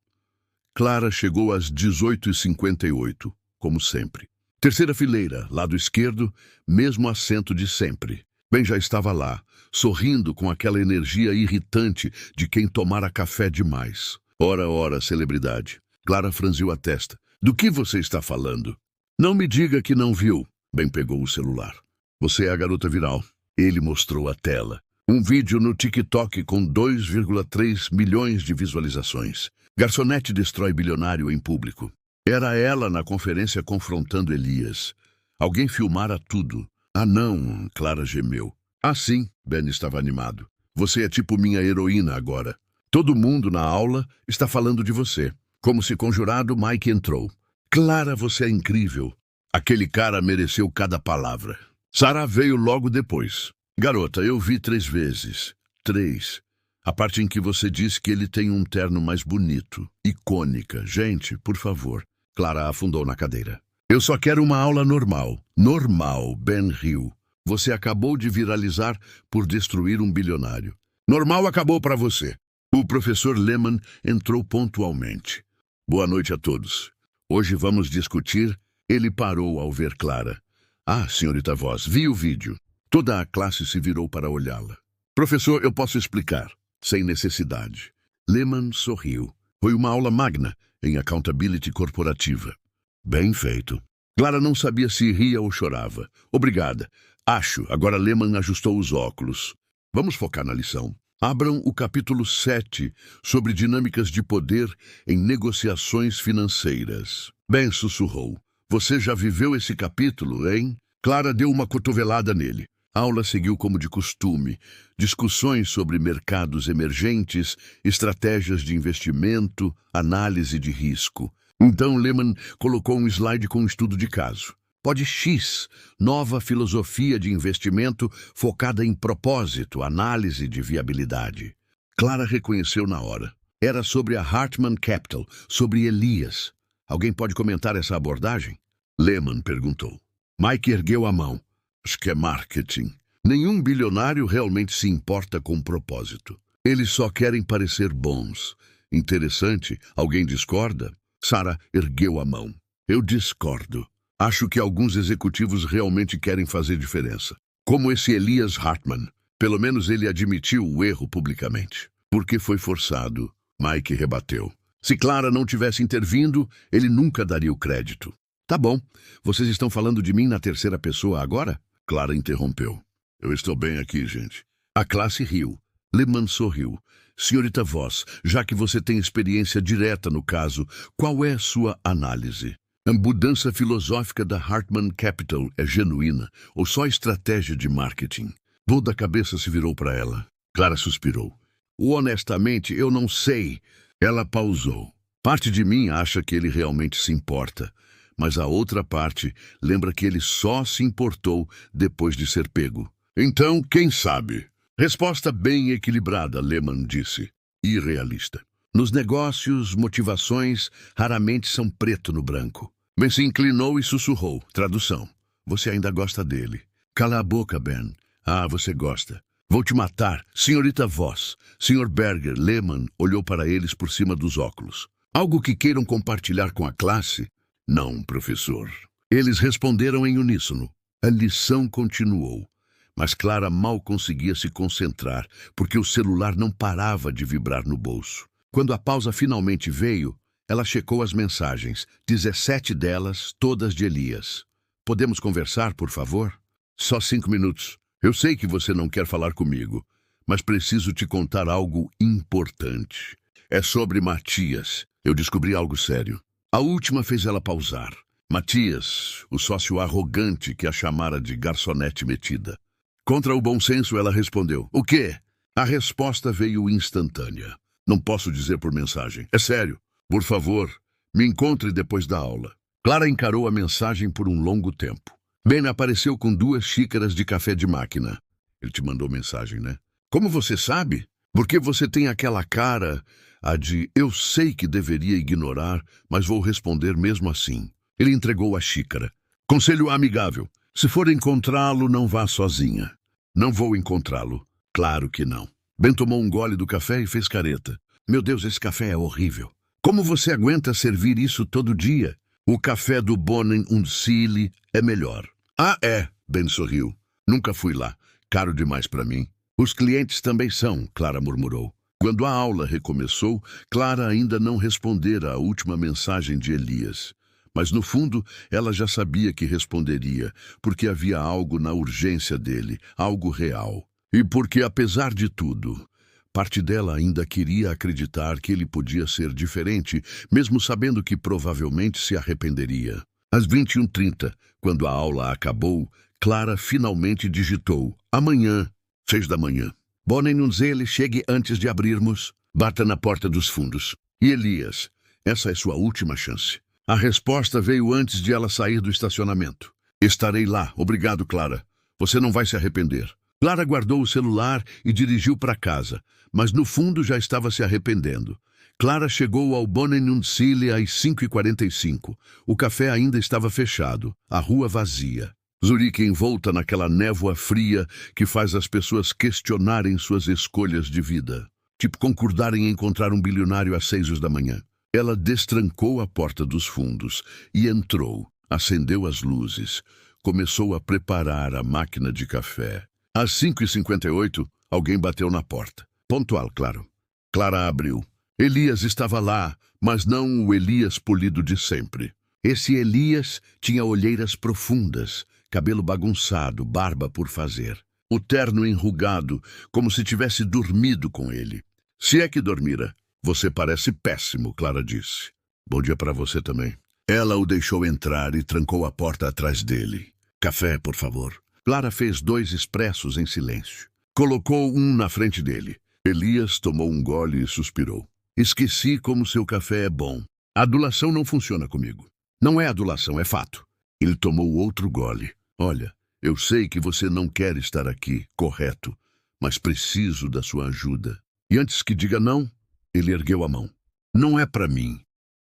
Clara chegou às 18h58, como sempre. Terceira fileira, lado esquerdo, mesmo assento de sempre. Ben já estava lá, sorrindo com aquela energia irritante de quem tomara café demais. Ora, ora, celebridade. Clara franziu a testa. Do que você está falando? Não me diga que não viu. Ben pegou o celular. Você é a garota viral. Ele mostrou a tela. Um vídeo no TikTok com 2,3 milhões de visualizações. Garçonete destrói bilionário em público. Era ela na conferência confrontando Elias. Alguém filmara tudo. Ah, não, Clara gemeu. Ah, sim, Ben estava animado. Você é tipo minha heroína agora. Todo mundo na aula está falando de você. Como se conjurado, Mike entrou. Clara, você é incrível. Aquele cara mereceu cada palavra. Sarah veio logo depois. Garota, eu vi 3 vezes. 3. A parte em que você disse que ele tem um terno mais bonito. Icônica. Gente, por favor. Clara afundou na cadeira. Eu só quero uma aula normal. Normal, Ben riu. Você acabou de viralizar por destruir um bilionário. Normal acabou para você. O professor Lehman entrou pontualmente. Boa noite a todos. Hoje vamos discutir... Ele parou ao ver Clara. Ah, senhorita Voss, vi o vídeo. Toda a classe se virou para olhá-la. Professor, eu posso explicar. Sem necessidade. Lehman sorriu. Foi uma aula magna em accountability corporativa. Bem feito. Clara não sabia se ria ou chorava. Obrigada. Acho. Agora Lehman ajustou os óculos. Vamos focar na lição. Abram o capítulo 7 sobre dinâmicas de poder em negociações financeiras. Ben sussurrou. Você já viveu esse capítulo, hein? Clara deu uma cotovelada nele. A aula seguiu como de costume. Discussões sobre mercados emergentes, estratégias de investimento, análise de risco. Então Lehman colocou um slide com um estudo de caso. Pod X, nova filosofia de investimento focada em propósito, análise de viabilidade. Clara reconheceu na hora. Era sobre a Hartman Capital, sobre Elias. Alguém pode comentar essa abordagem? Lehman perguntou. Mike ergueu a mão. Acho que é marketing. Nenhum bilionário realmente se importa com propósito. Eles só querem parecer bons. Interessante. Alguém discorda? Sarah ergueu a mão. Eu discordo. Acho que alguns executivos realmente querem fazer diferença. Como esse Elias Hartman. Pelo menos ele admitiu o erro publicamente. Porque foi forçado. Mike rebateu. Se Clara não tivesse intervindo, ele nunca daria o crédito. Tá bom. Vocês estão falando de mim na terceira pessoa agora? Clara interrompeu. Eu estou bem aqui, gente. A classe riu. Lehman sorriu. Senhorita Voss, já que você tem experiência direta no caso, qual é sua análise? A mudança filosófica da Hartman Capital é genuína ou só estratégia de marketing? Vô da cabeça se virou para ela. Clara suspirou. Honestamente, eu não sei. Ela pausou. Parte de mim acha que ele realmente se importa, mas a outra parte lembra que ele só se importou depois de ser pego. Então, quem sabe? Resposta bem equilibrada, Lehman disse. Irrealista. Nos negócios, motivações raramente são preto no branco. Ben se inclinou e sussurrou. Tradução. Você ainda gosta dele. Cala a boca, Ben. Ah, você gosta. Vou te matar, senhorita Voss. Sr. Berger, Lehman olhou para eles por cima dos óculos. Algo que queiram compartilhar com a classe? Não, professor. Eles responderam em uníssono. A lição continuou. Mas Clara mal conseguia se concentrar, porque o celular não parava de vibrar no bolso. Quando a pausa finalmente veio, ela checou as mensagens. 17 delas, todas de Elias. Podemos conversar, por favor? Só 5 minutos. Eu sei que você não quer falar comigo, mas preciso te contar algo importante. É sobre Matias. Eu descobri algo sério. A última fez ela pausar. Matias, o sócio arrogante que a chamara de garçonete metida. Contra o bom senso, ela respondeu. O quê? A resposta veio instantânea. Não posso dizer por mensagem. É sério. Por favor, me encontre depois da aula. Clara encarou a mensagem por um longo tempo. Ben apareceu com 2 xícaras de café de máquina. Ele te mandou mensagem, né? Como você sabe? Porque você tem aquela cara, a de eu sei que deveria ignorar, mas vou responder mesmo assim. Ele entregou a xícara. Conselho amigável. Se for encontrá-lo, não vá sozinha. Não vou encontrá-lo. Claro que não. Ben tomou um gole do café e fez careta. Meu Deus, esse café é horrível. Como você aguenta servir isso todo dia? O café do Bonen und Seele é melhor. Ah, é, Ben sorriu. Nunca fui lá. Caro demais para mim. Os clientes também são, Clara murmurou. Quando a aula recomeçou, Clara ainda não respondera a última mensagem de Elias. Mas no fundo, ela já sabia que responderia, porque havia algo na urgência dele, algo real. E porque, apesar de tudo, parte dela ainda queria acreditar que ele podia ser diferente, mesmo sabendo que provavelmente se arrependeria. Às 21h30, quando a aula acabou, Clara finalmente digitou: amanhã, 6 da manhã. Bonenunzele, chegue antes de abrirmos. Bata na porta dos fundos. E Elias, essa é sua última chance. A resposta veio antes de ela sair do estacionamento. Estarei lá, obrigado, Clara. Você não vai se arrepender. Clara guardou o celular e dirigiu para casa, mas no fundo já estava se arrependendo. Clara chegou ao Bonenunzele às 5h45. O café ainda estava fechado, a rua vazia. Zurique envolta naquela névoa fria que faz as pessoas questionarem suas escolhas de vida. Tipo concordarem em encontrar um bilionário às 6 da manhã. Ela destrancou a porta dos fundos e entrou, acendeu as luzes, começou a preparar a máquina de café. Às 5h58, alguém bateu na porta. Pontual, claro. Clara abriu. Elias estava lá, mas não o Elias polido de sempre. Esse Elias tinha olheiras profundas, cabelo bagunçado, barba por fazer. O terno enrugado, como se tivesse dormido com ele. Se é que dormira. Você parece péssimo, Clara disse. Bom dia para você também. Ela o deixou entrar e trancou a porta atrás dele. Café, por favor. Clara fez 2 expressos em silêncio. Colocou um na frente dele. Elias tomou um gole e suspirou. Esqueci como seu café é bom. A adulação não funciona comigo. Não é adulação, é fato. Ele tomou outro gole. Olha, eu sei que você não quer estar aqui, correto, mas preciso da sua ajuda. E antes que diga não, ele ergueu a mão. Não é para mim.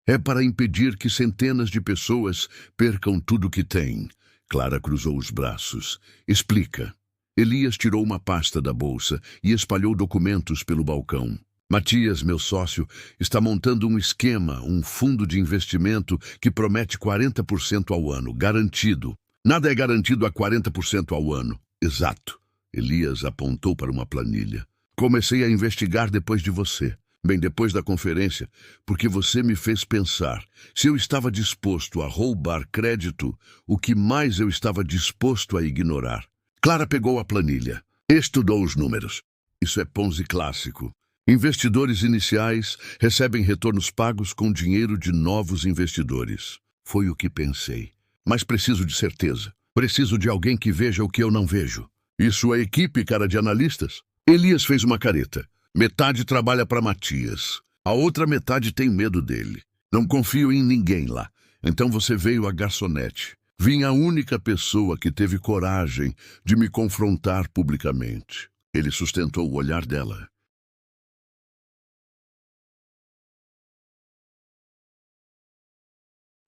É para impedir que centenas de pessoas percam tudo o que têm. Clara cruzou os braços. Explica. Elias tirou uma pasta da bolsa e espalhou documentos pelo balcão. Matias, meu sócio, está montando um esquema, um fundo de investimento que promete 40% ao ano, garantido. Nada é garantido a 40% ao ano. Exato. Elias apontou para uma planilha. Comecei a investigar depois de você. Bem, depois da conferência, porque você me fez pensar. Se eu estava disposto a roubar crédito, o que mais eu estava disposto a ignorar? Clara pegou a planilha. Estudou os números. Isso é Ponzi clássico. Investidores iniciais recebem retornos pagos com dinheiro de novos investidores. Foi o que pensei. Mas preciso de certeza. Preciso de alguém que veja o que eu não vejo. E sua equipe, cara de analistas? Elias fez uma careta. Metade trabalha para Matias. A outra metade tem medo dele. Não confio em ninguém lá. Então você veio à garçonete. Vim a única pessoa que teve coragem de me confrontar publicamente. Ele sustentou o olhar dela.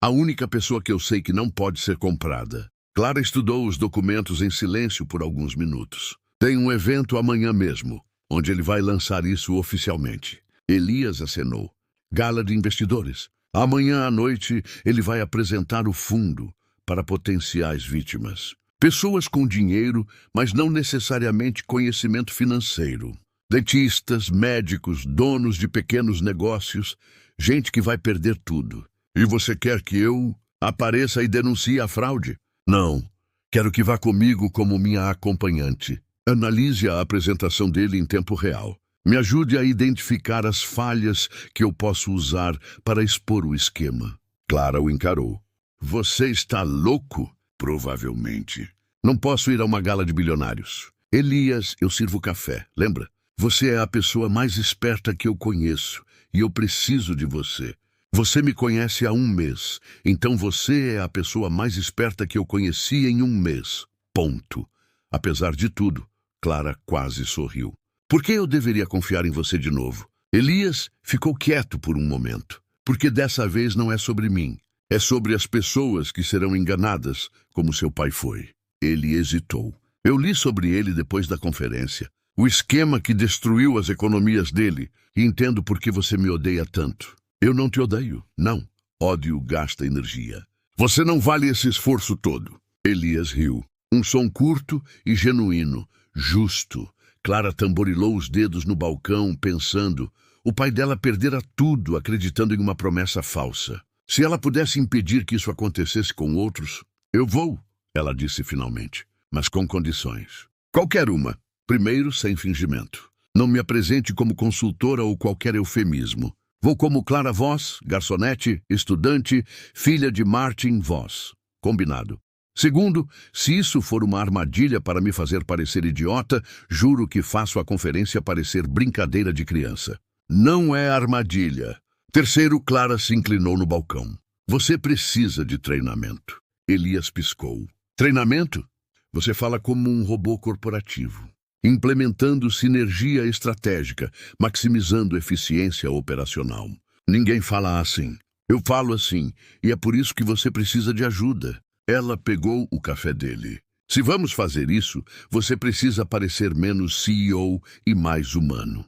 A única pessoa que eu sei que não pode ser comprada. Clara estudou os documentos em silêncio por alguns minutos. Tem um evento amanhã mesmo, onde ele vai lançar isso oficialmente. Elias acenou. Gala de investidores. Amanhã à noite ele vai apresentar o fundo para potenciais vítimas. Pessoas com dinheiro, mas não necessariamente conhecimento financeiro. Dentistas, médicos, donos de pequenos negócios, gente que vai perder tudo. E você quer que eu apareça e denuncie a fraude? Não. Quero que vá comigo como minha acompanhante. Analise a apresentação dele em tempo real. Me ajude a identificar as falhas que eu posso usar para expor o esquema. Clara o encarou. Você está louco? Provavelmente. Não posso ir a uma gala de bilionários. Elias, eu sirvo café, lembra? Você é a pessoa mais esperta que eu conheço e eu preciso de você. Você me conhece há 1 mês, então você é a pessoa mais esperta que eu conheci em 1 mês. Ponto. Apesar de tudo, Clara quase sorriu. Por que eu deveria confiar em você de novo? Elias ficou quieto por um momento, porque dessa vez não é sobre mim. É sobre as pessoas que serão enganadas, como seu pai foi. Ele hesitou. Eu li sobre ele depois da conferência. O esquema que destruiu as economias dele, e entendo por que você me odeia tanto. Eu não te odeio, não. Ódio gasta energia. Você não vale esse esforço todo. Elias riu. Um som curto e genuíno, justo. Clara tamborilou os dedos no balcão, pensando. O pai dela perdera tudo, acreditando em uma promessa falsa. Se ela pudesse impedir que isso acontecesse com outros, eu vou, ela disse finalmente, mas com condições. Qualquer uma. Primeiro, sem fingimento. Não me apresente como consultora ou qualquer eufemismo. Vou como Clara Voss, garçonete, estudante, filha de Martin Voss. Combinado. Segundo, se isso for uma armadilha para me fazer parecer idiota, juro que faço a conferência parecer brincadeira de criança. Não é armadilha. Terceiro, Clara se inclinou no balcão. Você precisa de treinamento. Elias piscou. Treinamento? Você fala como um robô corporativo, implementando sinergia estratégica, maximizando eficiência operacional. Ninguém fala assim. Eu falo assim, e é por isso que você precisa de ajuda. Ela pegou o café dele. Se vamos fazer isso, você precisa parecer menos CEO e mais humano.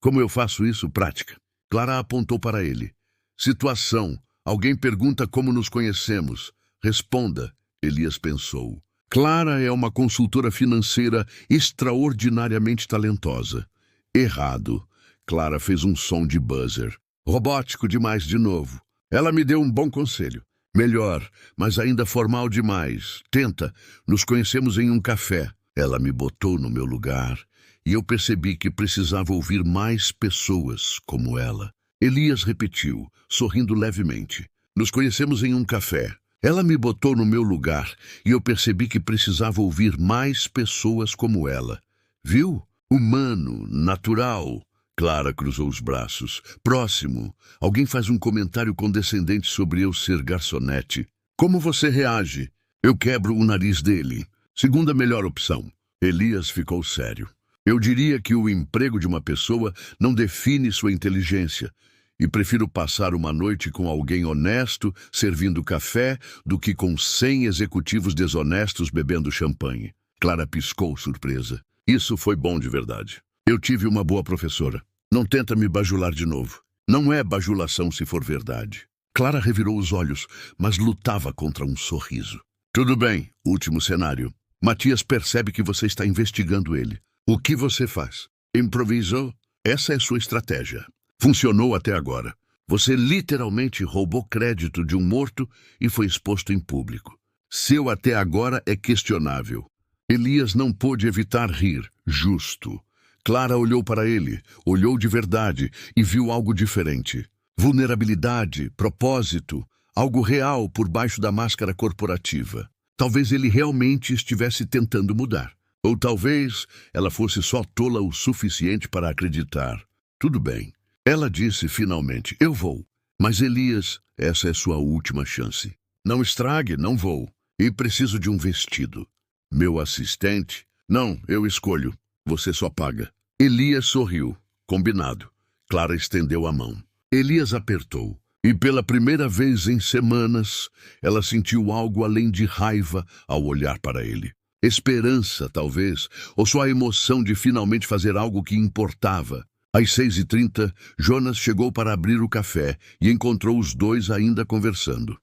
Como eu faço isso? Prática. Clara apontou para ele. Situação. Alguém pergunta como nos conhecemos. Responda. Elias pensou. Clara é uma consultora financeira extraordinariamente talentosa. Errado. Clara fez um som de buzzer. Robótico demais de novo. Ela me deu um bom conselho. Melhor, mas ainda formal demais. Tenta. Nos conhecemos em um café. Ela me botou no meu lugar e eu percebi que precisava ouvir mais pessoas como ela. Elias repetiu, sorrindo levemente. Nos conhecemos em um café. Ela me botou no meu lugar e eu percebi que precisava ouvir mais pessoas como ela. Viu? Humano, natural. Clara cruzou os braços. Próximo. Alguém faz um comentário condescendente sobre eu ser garçonete. Como você reage? Eu quebro o nariz dele. Segunda melhor opção. Elias ficou sério. Eu diria que o emprego de uma pessoa não define sua inteligência. E prefiro passar uma noite com alguém honesto, servindo café, do que com 100 executivos desonestos bebendo champanhe. Clara piscou, surpresa. Isso foi bom de verdade. Eu tive uma boa professora. Não tenta me bajular de novo. Não é bajulação se for verdade. Clara revirou os olhos, mas lutava contra um sorriso. Tudo bem, último cenário. Matias percebe que você está investigando ele. O que você faz? Improvisou? Essa é sua estratégia. Funcionou até agora. Você literalmente roubou crédito de um morto e foi exposto em público. Seu até agora é questionável. Elias não pôde evitar rir. Justo. Clara olhou para ele, olhou de verdade e viu algo diferente. Vulnerabilidade, propósito, algo real por baixo da máscara corporativa. Talvez ele realmente estivesse tentando mudar. Ou talvez ela fosse só tola o suficiente para acreditar. Tudo bem. Ela disse finalmente, eu vou. Mas Elias, essa é sua última chance. Não estrague, não vou. E preciso de um vestido. Meu assistente? Não, eu escolho. Você só paga. Elias sorriu. Combinado. Clara estendeu a mão. Elias apertou. E pela primeira vez em semanas, ela sentiu algo além de raiva ao olhar para ele. Esperança, talvez, ou só a emoção de finalmente fazer algo que importava. Às 6h30, Jonas chegou para abrir o café e encontrou os dois ainda conversando.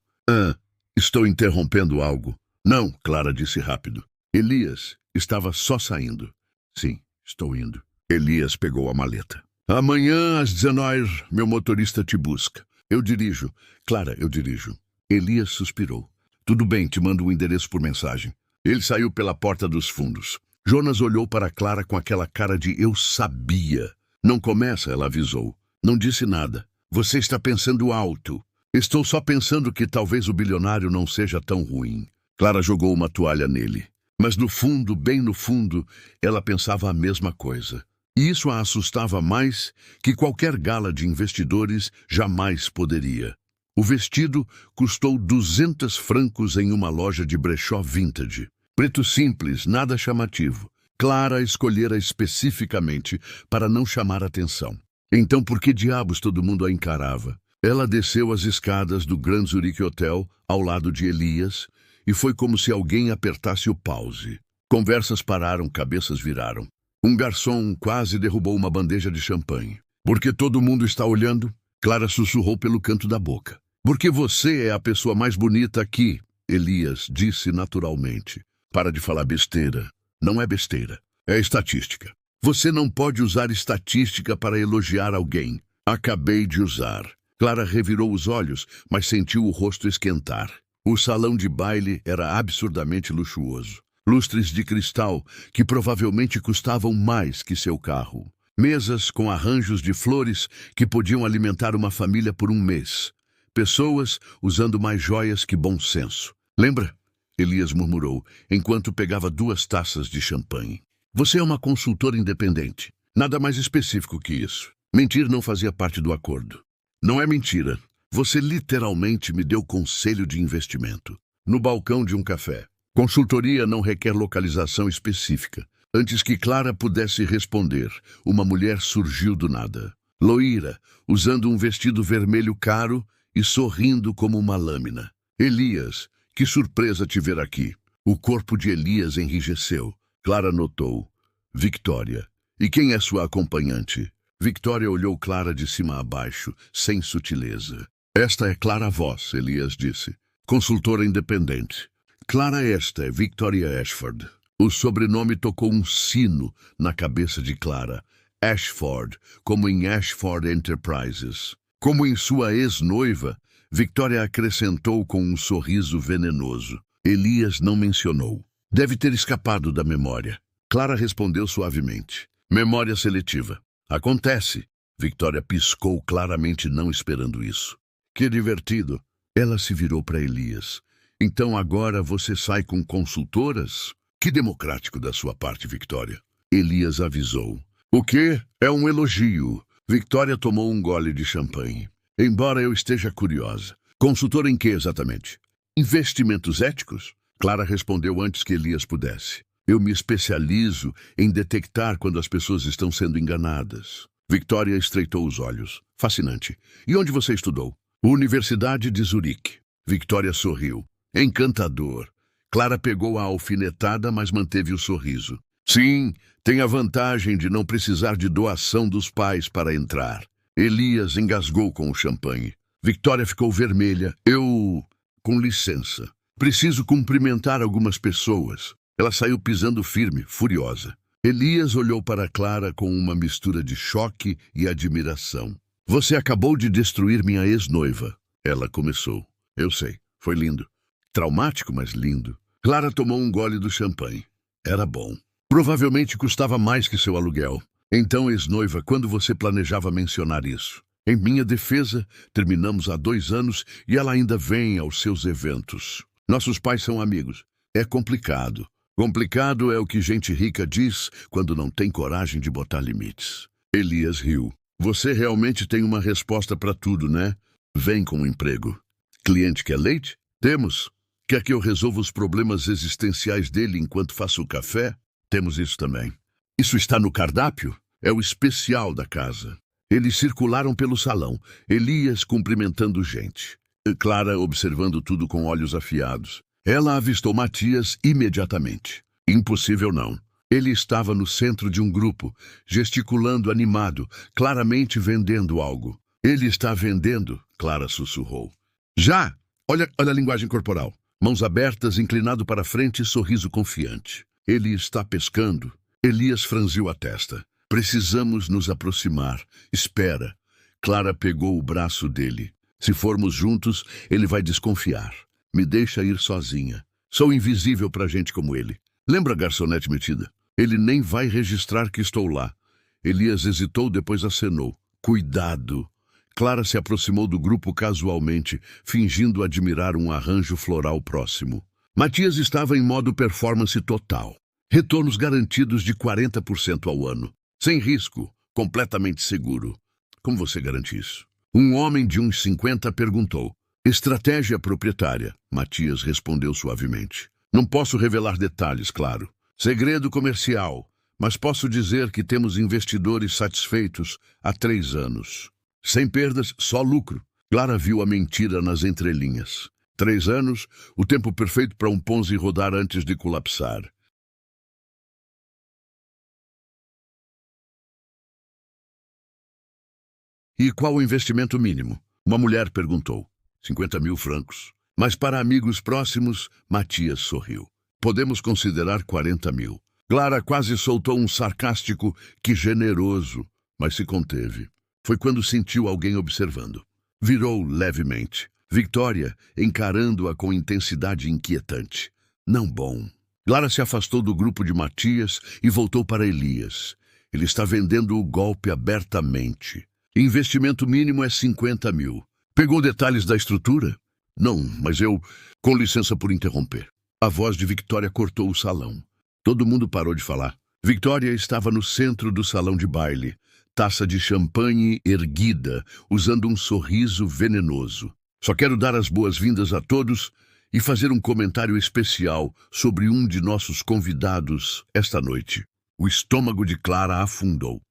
Estou interrompendo algo. Não, Clara disse rápido. Elias estava só saindo. Sim, estou indo. Elias pegou a maleta. Amanhã, às 19h, meu motorista te busca. Eu dirijo. Clara, eu dirijo. Elias suspirou. Tudo bem, te mando o endereço por mensagem. Ele saiu pela porta dos fundos. Jonas olhou para Clara com aquela cara de eu sabia. Não começa, ela avisou. Não disse nada. Você está pensando alto. Estou só pensando que talvez o bilionário não seja tão ruim. Clara jogou uma toalha nele. Mas no fundo, bem no fundo, ela pensava a mesma coisa. E isso a assustava mais que qualquer gala de investidores jamais poderia. O vestido custou 200 francos em uma loja de brechó vintage. Preto simples, nada chamativo. Clara escolhera especificamente para não chamar atenção. Então por que diabos todo mundo a encarava? Ela desceu as escadas do Grand Zurich Hotel ao lado de Elias e foi como se alguém apertasse o pause. Conversas pararam, cabeças viraram. Um garçom quase derrubou uma bandeja de champanhe. Porque todo mundo está olhando? Clara sussurrou pelo canto da boca. Porque você é a pessoa mais bonita aqui, Elias disse naturalmente. Para de falar besteira. Não é besteira. É estatística. Você não pode usar estatística para elogiar alguém. Acabei de usar. Clara revirou os olhos, mas sentiu o rosto esquentar. O salão de baile era absurdamente luxuoso. Lustres de cristal que provavelmente custavam mais que seu carro. Mesas com arranjos de flores que podiam alimentar uma família por um mês. Pessoas usando mais joias que bom senso. Lembra? Elias murmurou, enquanto pegava 2 taças de champanhe. Você é uma consultora independente. Nada mais específico que isso. Mentir não fazia parte do acordo. Não é mentira. Você literalmente me deu conselho de investimento. No balcão de um café. Consultoria não requer localização específica. Antes que Clara pudesse responder, uma mulher surgiu do nada. Loira, usando um vestido vermelho caro e sorrindo como uma lâmina. Elias, que surpresa te ver aqui. O corpo de Elias enrijeceu. Clara notou. Victoria. E quem é sua acompanhante? Victoria olhou Clara de cima a baixo, sem sutileza. Esta é Clara Voss, Elias disse. Consultora independente. Clara esta é Victoria Ashford. O sobrenome tocou um sino na cabeça de Clara. Ashford, como em Ashford Enterprises. Como em sua ex-noiva, Victoria acrescentou com um sorriso venenoso. Elias não mencionou. Deve ter escapado da memória. Clara respondeu suavemente. Memória seletiva. Acontece. Victoria piscou, claramente não esperando isso. Que divertido. Ela se virou para Elias. Então agora você sai com consultoras? Que democrático da sua parte, Victoria. Elias avisou. O quê? É um elogio. Victoria tomou um gole de champanhe. Embora eu esteja curiosa. Consultora em que exatamente? Investimentos éticos? Clara respondeu antes que Elias pudesse. Eu me especializo em detectar quando as pessoas estão sendo enganadas. Victoria estreitou os olhos. Fascinante. E onde você estudou? Universidade de Zurique. Victoria sorriu. Encantador. Clara pegou a alfinetada, mas manteve o sorriso. Sim, tem a vantagem de não precisar de doação dos pais para entrar. Elias engasgou com o champanhe. Victoria ficou vermelha. Com licença. Preciso cumprimentar algumas pessoas. Ela saiu pisando firme, furiosa. Elias olhou para Clara com uma mistura de choque e admiração. Você acabou de destruir minha ex-noiva. Ela começou. Eu sei. Foi lindo. Traumático, mas lindo. Clara tomou um gole do champanhe. Era bom. Provavelmente custava mais que seu aluguel. Então, ex-noiva, quando você planejava mencionar isso? Em minha defesa, terminamos há 2 anos e ela ainda vem aos seus eventos. Nossos pais são amigos. É complicado. Complicado é o que gente rica diz quando não tem coragem de botar limites. Elias riu. Você realmente tem uma resposta para tudo, né? Vem com um emprego. Cliente quer leite? Temos. Quer que eu resolva os problemas existenciais dele enquanto faço o café? Temos isso também. Isso está no cardápio? É o especial da casa. Eles circularam pelo salão, Elias cumprimentando gente. Clara observando tudo com olhos afiados. Ela avistou Matias imediatamente. Impossível não. Ele estava no centro de um grupo, gesticulando animado, claramente vendendo algo. Ele está vendendo, Clara sussurrou. Já! Olha a linguagem corporal. Mãos abertas, inclinado para frente, sorriso confiante. Ele está pescando. Elias franziu a testa. Precisamos nos aproximar. Espera. Clara pegou o braço dele. Se formos juntos, ele vai desconfiar. Me deixa ir sozinha. Sou invisível para gente como ele. Lembra a garçonete metida? Ele nem vai registrar que estou lá. Elias hesitou, depois acenou. Cuidado. Clara se aproximou do grupo casualmente, fingindo admirar um arranjo floral próximo. Matias estava em modo performance total. Retornos garantidos de 40% ao ano. Sem risco, completamente seguro. Como você garante isso? Um homem de uns 50 perguntou. Estratégia proprietária, Matias respondeu suavemente. Não posso revelar detalhes, claro. Segredo comercial, mas posso dizer que temos investidores satisfeitos há 3 anos. Sem perdas, só lucro. Clara viu a mentira nas entrelinhas. 3 anos, o tempo perfeito para um Ponzi rodar antes de colapsar. E qual o investimento mínimo? Uma mulher perguntou. 50 mil francos. Mas para amigos próximos, Matias sorriu. Podemos considerar 40 mil. Clara quase soltou um sarcástico que generoso, mas se conteve. Foi quando sentiu alguém observando. Virou levemente. Victoria, encarando-a com intensidade inquietante. Não bom. Clara se afastou do grupo de Matias e voltou para Elias. Ele está vendendo o golpe abertamente. Investimento mínimo é 50 mil. Pegou detalhes da estrutura? Não, mas eu... Com licença por interromper. A voz de Victoria cortou o salão. Todo mundo parou de falar. Victoria estava no centro do salão de baile, taça de champanhe erguida, usando um sorriso venenoso. Só quero dar as boas-vindas a todos e fazer um comentário especial sobre um de nossos convidados esta noite. O estômago de Clara afundou.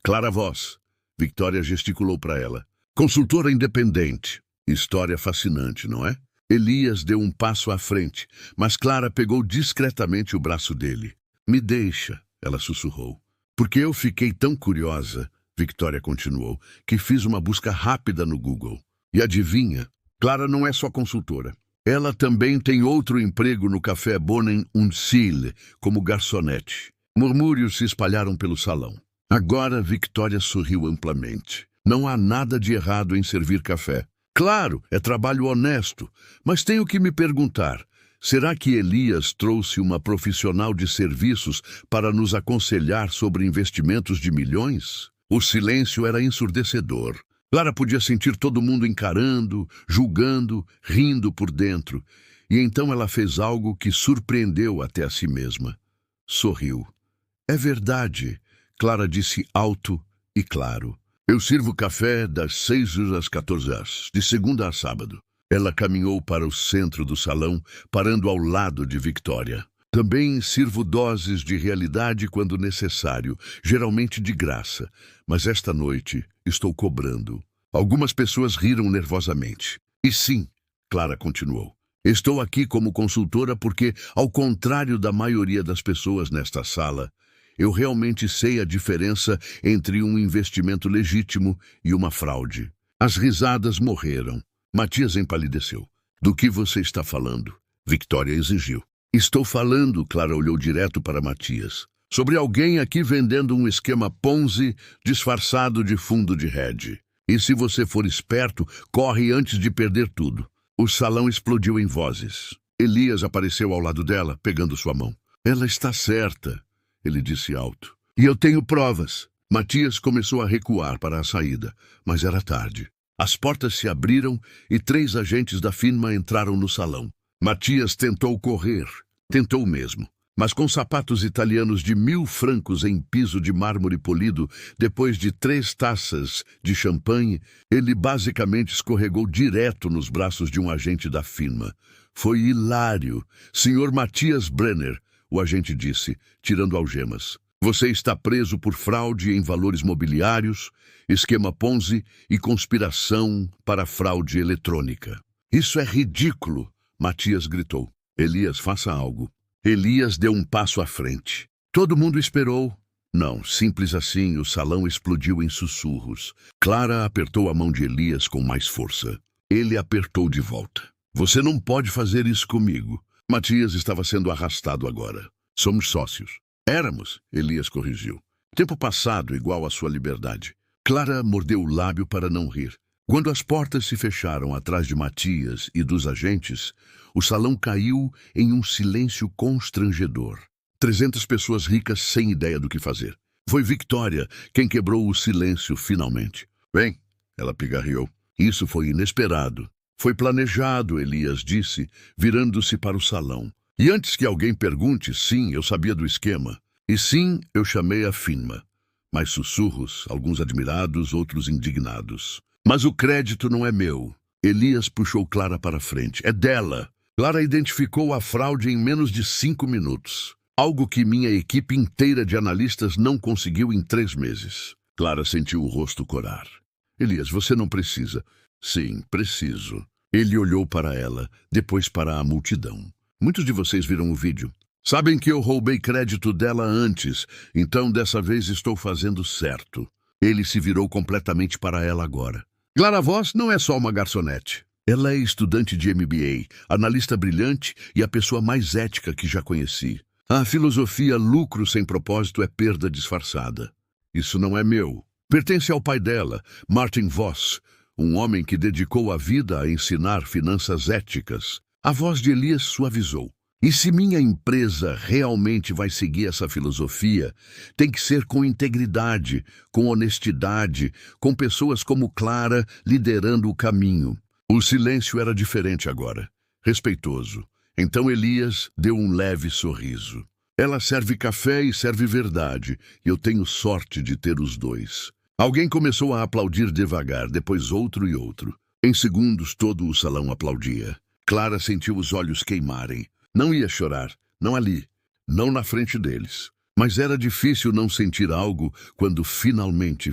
Clara Voss. Victoria gesticulou para ela. Consultora independente. História fascinante, não é? Elias deu um passo à frente, mas Clara pegou discretamente o braço dele. Me deixa, ela sussurrou. Porque eu fiquei tão curiosa, Victoria continuou, que fiz uma busca rápida no Google. E adivinha? Clara não é só consultora. Ela também tem outro emprego no Café Bonen und Sil, como garçonete. Murmúrios se espalharam pelo salão. Agora Victoria sorriu amplamente. Não há nada de errado em servir café. Claro, é trabalho honesto, mas tenho que me perguntar, será que Elias trouxe uma profissional de serviços para nos aconselhar sobre investimentos de milhões? O silêncio era ensurdecedor. Clara podia sentir todo mundo encarando, julgando, rindo por dentro, e então ela fez algo que surpreendeu até a si mesma. Sorriu. É verdade, Clara disse alto e claro. Eu sirvo café das 6 às 14 horas, de segunda a sábado. Ela caminhou para o centro do salão, parando ao lado de Victoria. Também sirvo doses de realidade quando necessário, geralmente de graça. Mas esta noite estou cobrando. Algumas pessoas riram nervosamente. E sim, Clara continuou. Estou aqui como consultora porque, ao contrário da maioria das pessoas nesta sala, eu realmente sei a diferença entre um investimento legítimo e uma fraude. As risadas morreram. Matias empalideceu. Do que você está falando? Victoria exigiu. Estou falando, Clara olhou direto para Matias, sobre alguém aqui vendendo um esquema Ponzi disfarçado de fundo de hedge. E se você for esperto, corre antes de perder tudo. O salão explodiu em vozes. Elias apareceu ao lado dela, pegando sua mão. Ela está certa, ele disse alto. E eu tenho provas. Matias começou a recuar para a saída, mas era tarde. As portas se abriram e 3 agentes da firma entraram no salão. Matias tentou correr. Tentou mesmo. Mas com sapatos italianos de 1.000 francos em piso de mármore polido, depois de 3 taças de champanhe, ele basicamente escorregou direto nos braços de um agente da firma. Foi hilário. Senhor Matias Brenner, o agente disse, tirando algemas. Você está preso por fraude em valores mobiliários, esquema Ponzi e conspiração para fraude eletrônica. Isso é ridículo, Matias gritou. Elias, faça algo. Elias deu um passo à frente. Todo mundo esperou. Não, simples assim, o salão explodiu em sussurros. Clara apertou a mão de Elias com mais força. Ele apertou de volta. Você não pode fazer isso comigo. Matias estava sendo arrastado agora. Somos sócios. Éramos, Elias corrigiu. Tempo passado igual à sua liberdade. Clara mordeu o lábio para não rir. Quando as portas se fecharam atrás de Matias e dos agentes, o salão caiu em um silêncio constrangedor. 300 pessoas ricas sem ideia do que fazer. Foi Victoria quem quebrou o silêncio finalmente. Bem, ela pigarreou. Isso foi inesperado. Foi planejado, Elias disse, virando-se para o salão. E antes que alguém pergunte, sim, eu sabia do esquema. E sim, eu chamei a firma. Mais sussurros, alguns admirados, outros indignados. Mas o crédito não é meu. Elias puxou Clara para frente. É dela. Clara identificou a fraude em menos de 5 minutos. Algo que minha equipe inteira de analistas não conseguiu em 3 meses. Clara sentiu o rosto corar. Elias, você não precisa. Sim, preciso. Ele olhou para ela, depois para a multidão. Muitos de vocês viram o vídeo. Sabem que eu roubei crédito dela antes, então dessa vez estou fazendo certo. Ele se virou completamente para ela agora. Clara Voss não é só uma garçonete. Ela é estudante de MBA, analista brilhante e a pessoa mais ética que já conheci. A filosofia lucro sem propósito é perda disfarçada. Isso não é meu. Pertence ao pai dela, Martin Voss, um homem que dedicou a vida a ensinar finanças éticas. A voz de Elias suavizou. E se minha empresa realmente vai seguir essa filosofia, tem que ser com integridade, com honestidade, com pessoas como Clara liderando o caminho. O silêncio era diferente agora, respeitoso. Então Elias deu um leve sorriso. Ela serve café e serve verdade, e eu tenho sorte de ter os dois. Alguém começou a aplaudir devagar, depois outro e outro. Em segundos todo o salão aplaudia. Clara sentiu os olhos queimarem. Não ia chorar, não ali, não na frente deles. Mas era difícil não sentir algo quando finalmente,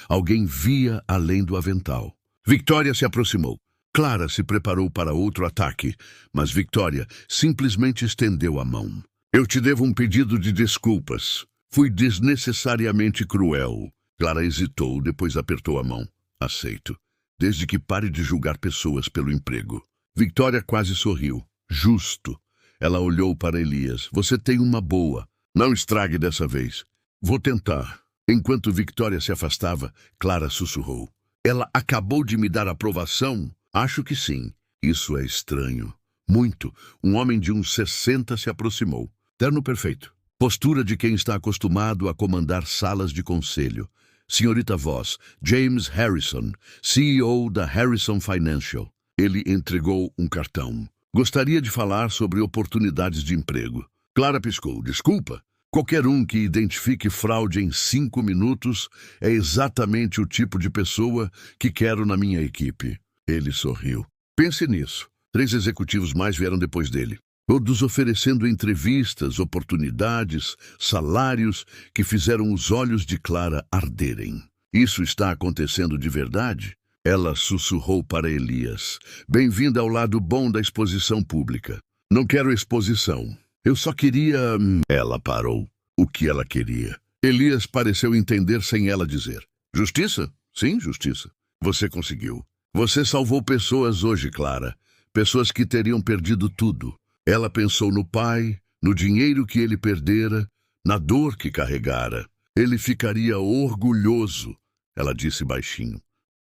alguém via além do avental. Victoria se aproximou. Clara se preparou para outro ataque, mas Victoria simplesmente estendeu a mão. Eu te devo um pedido de desculpas. Fui desnecessariamente cruel. Clara hesitou, depois apertou a mão. Aceito. Desde que pare de julgar pessoas pelo emprego. Victoria quase sorriu. Justo. Ela olhou para Elias. Você tem uma boa. Não estrague dessa vez. Vou tentar. Enquanto Victoria se afastava, Clara sussurrou. Ela acabou de me dar aprovação? Acho que sim. Isso é estranho. Muito. Um homem de uns 60 se aproximou. Terno perfeito. Postura de quem está acostumado a comandar salas de conselho. Senhorita Voss, James Harrison, CEO da Harrison Financial. Ele entregou um cartão. Gostaria de falar sobre oportunidades de emprego. Clara piscou. Desculpa. Qualquer um que identifique fraude em 5 minutos é exatamente o tipo de pessoa que quero na minha equipe. Ele sorriu. Pense nisso. 3 executivos mais vieram depois dele. Todos oferecendo entrevistas, oportunidades, salários que fizeram os olhos de Clara arderem. Isso está acontecendo de verdade? Ela sussurrou para Elias. Bem-vinda ao lado bom da exposição pública. Não quero exposição. Eu só queria... Ela parou. O que ela queria? Elias pareceu entender sem ela dizer. Justiça? Sim, justiça. Você conseguiu. Você salvou pessoas hoje, Clara. Pessoas que teriam perdido tudo. Ela pensou no pai, no dinheiro que ele perdera, na dor que carregara. Ele ficaria orgulhoso, ela disse baixinho.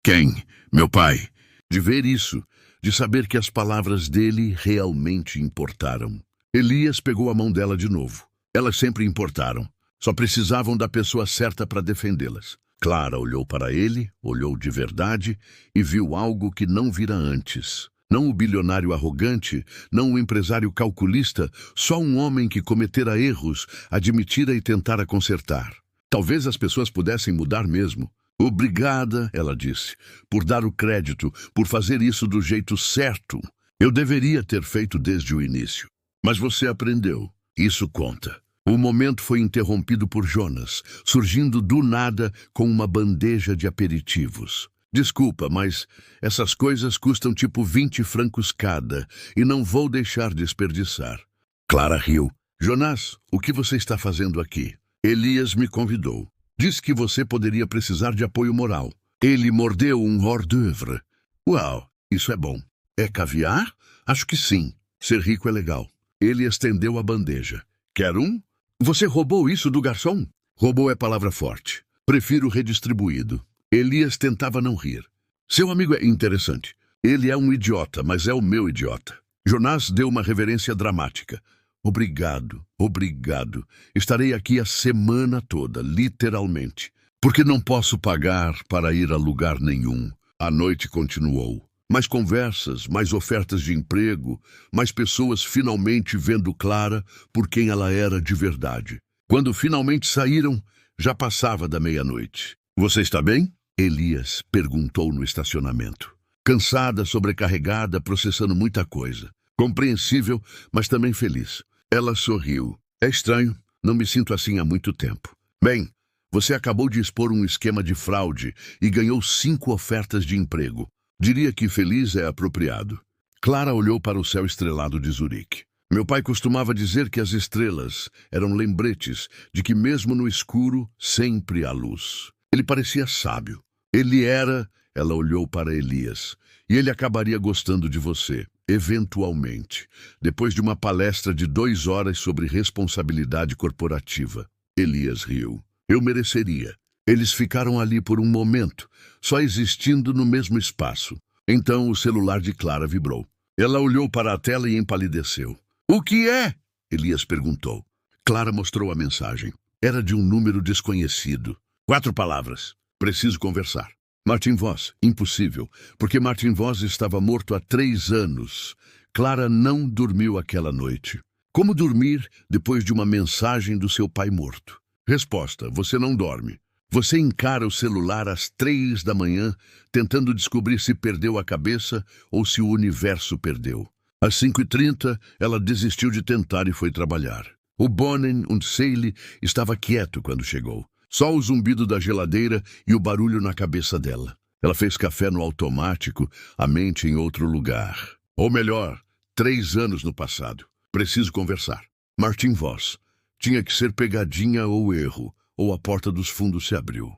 Quem? Meu pai. De ver isso, de saber que as palavras dele realmente importaram. Elias pegou a mão dela de novo. Elas sempre importaram. Só precisavam da pessoa certa para defendê-las. Clara olhou para ele, olhou de verdade e viu algo que não vira antes. Não o bilionário arrogante, não o empresário calculista, só um homem que cometera erros, admitira e tentara consertar. Talvez as pessoas pudessem mudar mesmo. Obrigada, ela disse, por dar o crédito, por fazer isso do jeito certo. Eu deveria ter feito desde o início. Mas você aprendeu. Isso conta. O momento foi interrompido por Jonas, surgindo do nada com uma bandeja de aperitivos. Desculpa, mas essas coisas custam tipo 20 francos cada, e não vou deixar desperdiçar. Clara riu. Jonas, o que você está fazendo aqui? Elias me convidou. Disse que você poderia precisar de apoio moral. Ele mordeu um hors d'oeuvre. Uau, isso é bom. É caviar? Acho que sim. Ser rico é legal. Ele estendeu a bandeja. Quer um? Você roubou isso do garçom? Roubou é palavra forte. Prefiro redistribuído. Elias tentava não rir. Seu amigo é interessante. Ele é um idiota, mas é o meu idiota. Jonas deu uma reverência dramática. Obrigado, obrigado. Estarei aqui a semana toda, literalmente. Porque não posso pagar para ir a lugar nenhum. A noite continuou. Mais conversas, mais ofertas de emprego, mais pessoas finalmente vendo Clara por quem ela era de verdade. Quando finalmente saíram, já passava da meia-noite. Você está bem? Elias perguntou no estacionamento. Cansada, sobrecarregada, processando muita coisa. Compreensível, mas também feliz. Ela sorriu. É estranho, não me sinto assim há muito tempo. Bem, você acabou de expor um esquema de fraude e ganhou 5 ofertas de emprego. Diria que feliz é apropriado. Clara olhou para o céu estrelado de Zurique. Meu pai costumava dizer que as estrelas eram lembretes de que mesmo no escuro sempre há luz. Ele parecia sábio. Ele era, ela olhou para Elias, e ele acabaria gostando de você, eventualmente, depois de uma palestra de 2 horas sobre responsabilidade corporativa. Elias riu. Eu mereceria. Eles ficaram ali por um momento, só existindo no mesmo espaço. Então o celular de Clara vibrou. Ela olhou para a tela e empalideceu. O que é? Elias perguntou. Clara mostrou a mensagem. Era de um número desconhecido. 4 palavras. Preciso conversar. Martin Voss. Impossível, porque Martin Voss estava morto há 3 anos. Clara não dormiu aquela noite. Como dormir depois de uma mensagem do seu pai morto? Resposta: você não dorme. Você encara o celular às 3 da manhã, tentando descobrir se perdeu a cabeça ou se o universo perdeu. Às 5h30, ela desistiu de tentar e foi trabalhar. O Bonnen und Seele estava quieto quando chegou. Só o zumbido da geladeira e o barulho na cabeça dela. Ela fez café no automático, a mente em outro lugar. Ou melhor, 3 anos no passado. Preciso conversar. Martin Voss. Tinha que ser pegadinha ou erro, ou a porta dos fundos se abriu.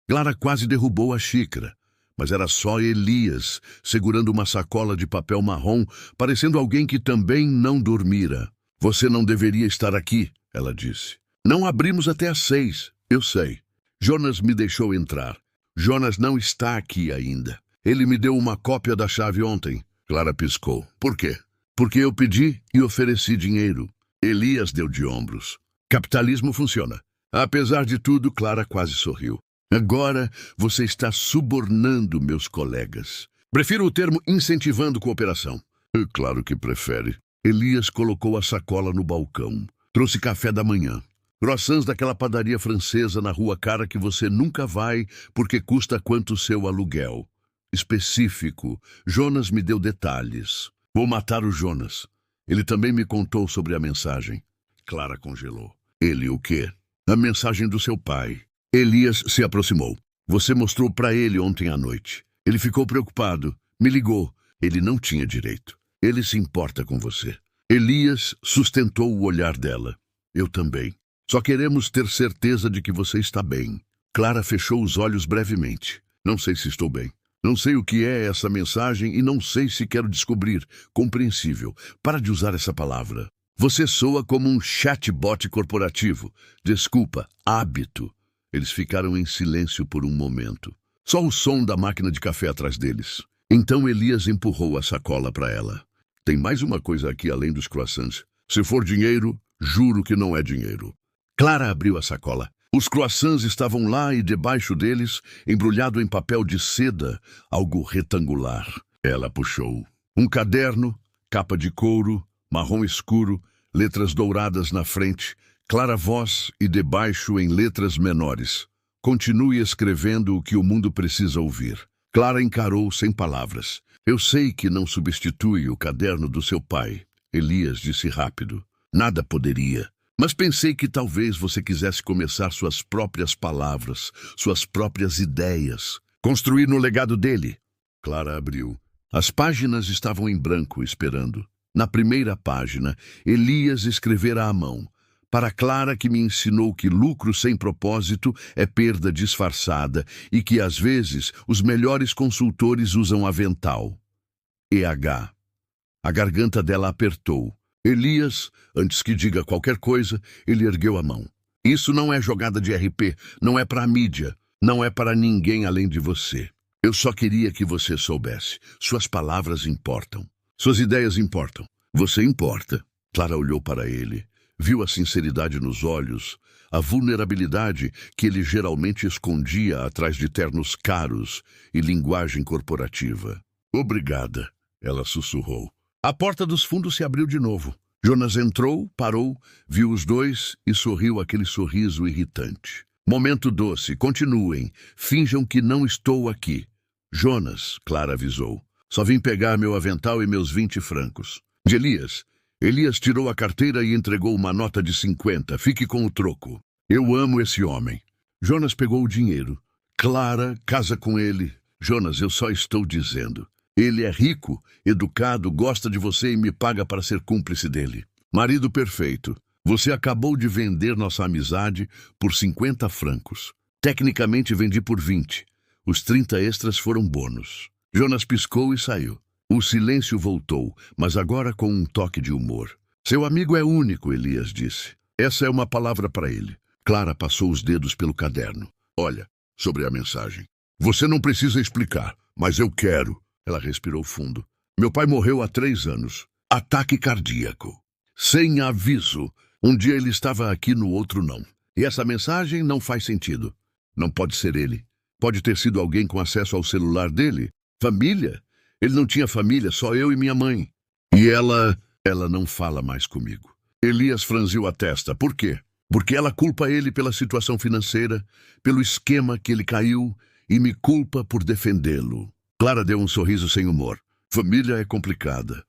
Clara quase derrubou a xícara, mas era só Elias, segurando uma sacola de papel marrom, parecendo alguém que também não dormira. Você não deveria estar aqui, ela disse. Não abrimos até às 6, eu sei. Jonas me deixou entrar. Jonas não está aqui ainda. Ele me deu uma cópia da chave ontem. Clara piscou. Por quê? Porque eu pedi e ofereci dinheiro. Elias deu de ombros. Capitalismo funciona. Apesar de tudo, Clara quase sorriu. Agora você está subornando meus colegas. Prefiro o termo incentivando cooperação. Claro que prefere. Elias colocou a sacola no balcão. Trouxe café da manhã. Croissants daquela padaria francesa na rua cara que você nunca vai porque custa quanto seu aluguel. Específico. Jonas me deu detalhes. Vou matar o Jonas. Ele também me contou sobre a mensagem. Clara congelou. Ele o quê? A mensagem do seu pai. Elias se aproximou. Você mostrou para ele ontem à noite. Ele ficou preocupado. Me ligou. Ele não tinha direito. Ele se importa com você. Elias sustentou o olhar dela. Eu também. Só queremos ter certeza de que você está bem. Clara fechou os olhos brevemente. Não sei se estou bem. Não sei o que é essa mensagem e não sei se quero descobrir. Compreensível. Para de usar essa palavra. Você soa como um chatbot corporativo. Desculpa, hábito. Eles ficaram em silêncio por um momento. Só o som da máquina de café atrás deles. Então Elias empurrou a sacola para ela. Tem mais uma coisa aqui além dos croissants. Se for dinheiro, juro que não é dinheiro. Clara abriu a sacola. Os croissants estavam lá e debaixo deles, embrulhado em papel de seda, algo retangular. Ela puxou. Um caderno, capa de couro, marrom escuro, letras douradas na frente, Clara Voss e debaixo em letras menores. Continue escrevendo o que o mundo precisa ouvir. Clara encarou sem palavras. Eu sei que não substitui o caderno do seu pai. Elias disse rápido. Nada poderia. Mas pensei que talvez você quisesse começar suas próprias palavras, suas próprias ideias. Construir no legado dele. Clara abriu. As páginas estavam em branco, esperando. Na primeira página, Elias escrevera à mão. Para Clara, que me ensinou que lucro sem propósito é perda disfarçada e que, às vezes, os melhores consultores usam avental. EH. A garganta dela apertou. Elias, antes que diga qualquer coisa, ele ergueu a mão. Isso não é jogada de RP, não é para a mídia, não é para ninguém além de você. Eu só queria que você soubesse. Suas palavras importam. Suas ideias importam. Você importa. Clara olhou para ele. Viu a sinceridade nos olhos, a vulnerabilidade que ele geralmente escondia atrás de ternos caros e linguagem corporativa. Obrigada, ela sussurrou. A porta dos fundos se abriu de novo. Jonas entrou, parou, viu os dois e sorriu aquele sorriso irritante. Momento doce, continuem, finjam que não estou aqui. Jonas, Clara avisou, só vim pegar meu avental e meus 20 francos. De Elias. Elias tirou a carteira e entregou uma nota de 50. Fique com o troco. Eu amo esse homem. Jonas pegou o dinheiro. Clara, casa com ele. Jonas, eu só estou dizendo. Ele é rico, educado, gosta de você e me paga para ser cúmplice dele. Marido perfeito. Você acabou de vender nossa amizade por 50 francos. Tecnicamente vendi por 20. Os 30 extras foram bônus. Jonas piscou e saiu. O silêncio voltou, mas agora com um toque de humor. Seu amigo é único, Elias disse. Essa é uma palavra para ele. Clara passou os dedos pelo caderno. Olha, sobre a mensagem. Você não precisa explicar. Mas eu quero. Ela respirou fundo. Meu pai morreu há 3 anos. Ataque cardíaco. Sem aviso. Um dia ele estava aqui, no outro não. E essa mensagem não faz sentido. Não pode ser ele. Pode ter sido alguém com acesso ao celular dele. Família? Ele não tinha família, só eu e minha mãe. E ela não fala mais comigo. Elias franziu a testa. Por quê? Porque ela culpa ele pela situação financeira, pelo esquema que ele caiu e me culpa por defendê-lo. Clara deu um sorriso sem humor. Família é complicada.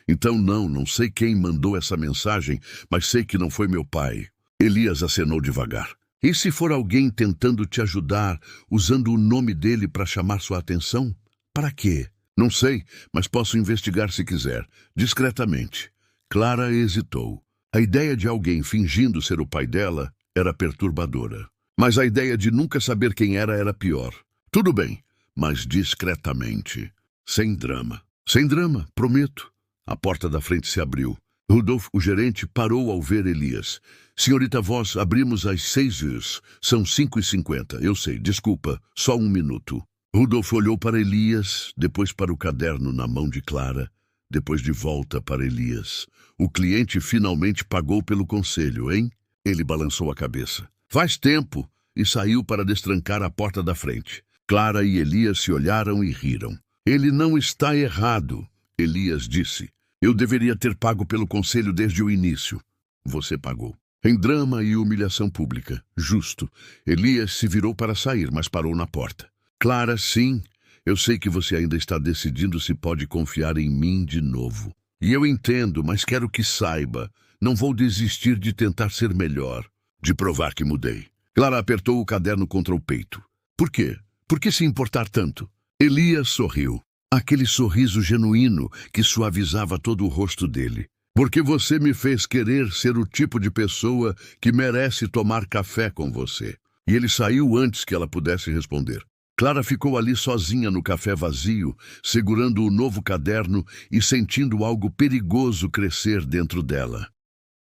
Então não sei quem mandou essa mensagem, mas sei que não foi meu pai. Elias acenou devagar. E se for alguém tentando te ajudar, usando o nome dele para chamar sua atenção? Para quê? Não sei, mas posso investigar se quiser, discretamente. Clara hesitou. A ideia de alguém fingindo ser o pai dela era perturbadora. Mas a ideia de nunca saber quem era pior. Tudo bem, mas discretamente. Sem drama. Sem drama, prometo. A porta da frente se abriu. Rudolf, o gerente, parou ao ver Elias. Senhorita Voss, abrimos às 6h. São 5h50. Eu sei, desculpa, só 1 minuto. Rudolf olhou para Elias, depois para o caderno na mão de Clara, depois de volta para Elias. O cliente finalmente pagou pelo conselho, hein? Ele balançou a cabeça. Faz tempo, e saiu para destrancar a porta da frente. Clara e Elias se olharam e riram. Ele não está errado, Elias disse. Eu deveria ter pago pelo conselho desde o início. Você pagou. Em drama e humilhação pública. Justo. Elias se virou para sair, mas parou na porta. Clara, sim. Eu sei que você ainda está decidindo se pode confiar em mim de novo. E eu entendo, mas quero que saiba. Não vou desistir de tentar ser melhor. De provar que mudei. Clara apertou o caderno contra o peito. Por quê? Por que se importar tanto? Elias sorriu. Aquele sorriso genuíno que suavizava todo o rosto dele. Porque você me fez querer ser o tipo de pessoa que merece tomar café com você. E ele saiu antes que ela pudesse responder. Clara ficou ali sozinha no café vazio, segurando o novo caderno e sentindo algo perigoso crescer dentro dela.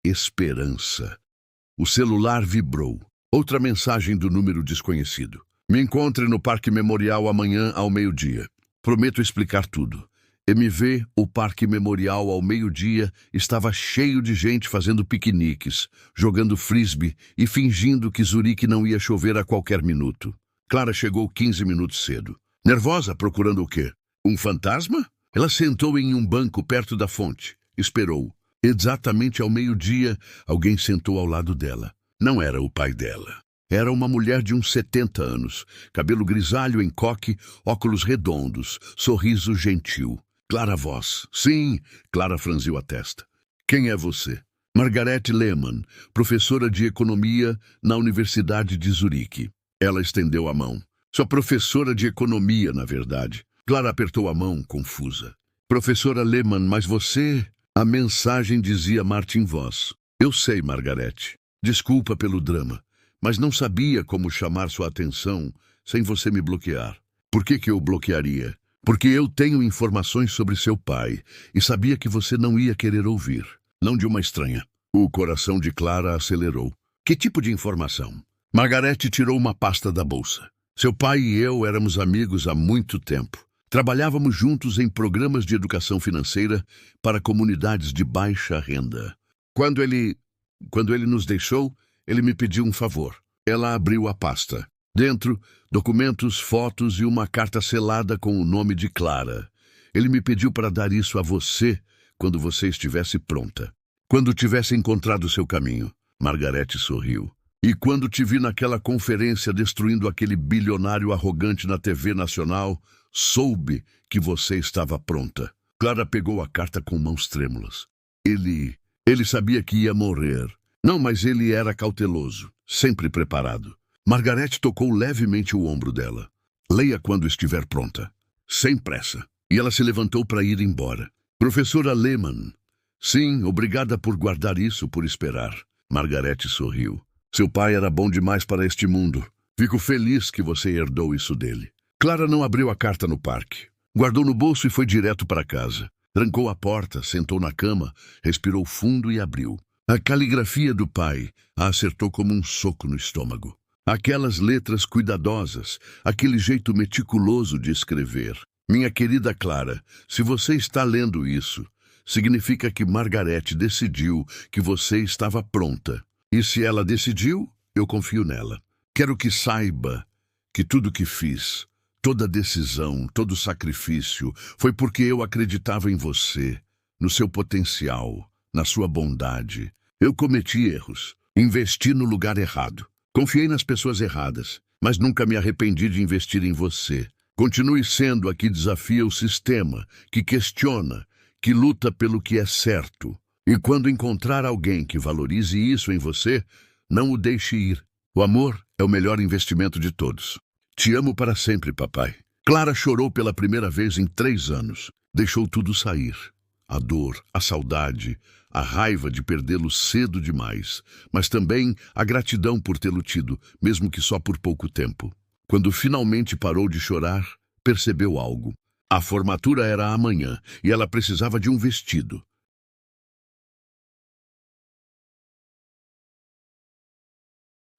Esperança. O celular vibrou. Outra mensagem do número desconhecido. Me encontre no Parque Memorial amanhã ao 12h. Prometo explicar tudo. MV, o Parque Memorial ao 12h, estava cheio de gente fazendo piqueniques, jogando frisbee e fingindo que Zurique não ia chover a qualquer minuto. Clara chegou 15 minutos cedo. Nervosa, procurando o quê? Um fantasma? Ela sentou em um banco perto da fonte. Esperou. Exatamente ao 12h, alguém sentou ao lado dela. Não era o pai dela. Era uma mulher de uns 70 anos, cabelo grisalho em coque, óculos redondos, sorriso gentil. Clara Voss. Sim, Clara franziu a testa. Quem é você? Margaret Lehmann, professora de economia na Universidade de Zurique. Ela estendeu a mão. Sua professora de economia, na verdade. Clara apertou a mão, confusa. Professora Lehmann, mas você... A mensagem dizia Martin Voss. Eu sei, Margaret. Desculpa pelo drama. Mas não sabia como chamar sua atenção sem você me bloquear. Por que eu bloquearia? Porque eu tenho informações sobre seu pai e sabia que você não ia querer ouvir. Não de uma estranha. O coração de Clara acelerou. Que tipo de informação? Margaret tirou uma pasta da bolsa. Seu pai e eu éramos amigos há muito tempo. Trabalhávamos juntos em programas de educação financeira para comunidades de baixa renda. Quando ele nos deixou, ele me pediu um favor. Ela abriu a pasta. Dentro, documentos, fotos e uma carta selada com o nome de Clara. Ele me pediu para dar isso a você quando você estivesse pronta. Quando tivesse encontrado seu caminho. Margaret sorriu. E quando te vi naquela conferência destruindo aquele bilionário arrogante na TV nacional, soube que você estava pronta. Clara pegou a carta com mãos trêmulas. Ele sabia que ia morrer. Não, mas ele era cauteloso, sempre preparado. Margaret tocou levemente o ombro dela. Leia quando estiver pronta. Sem pressa. E ela se levantou para ir embora. Professora Lehmann. Sim, obrigada por guardar isso, por esperar. Margaret sorriu. Seu pai era bom demais para este mundo. Fico feliz que você herdou isso dele. Clara não abriu a carta no parque. Guardou no bolso e foi direto para casa. Trancou a porta, sentou na cama, respirou fundo e abriu. A caligrafia do pai a acertou como um soco no estômago. Aquelas letras cuidadosas, aquele jeito meticuloso de escrever. Minha querida Clara, se você está lendo isso, significa que Margarete decidiu que você estava pronta. E se ela decidiu, eu confio nela. Quero que saiba que tudo que fiz, toda decisão, todo sacrifício, foi porque eu acreditava em você, no seu potencial, na sua bondade. Eu cometi erros, investi no lugar errado, confiei nas pessoas erradas, mas nunca me arrependi de investir em você. Continue sendo a que desafia o sistema, que questiona, que luta pelo que é certo. E quando encontrar alguém que valorize isso em você, não o deixe ir. O amor é o melhor investimento de todos. Te amo para sempre, papai. Clara chorou pela primeira vez em 3 anos. Deixou tudo sair. A dor, a saudade, a raiva de perdê-lo cedo demais, mas também a gratidão por tê-lo tido, mesmo que só por pouco tempo. Quando finalmente parou de chorar, percebeu algo. A formatura era amanhã e ela precisava de um vestido.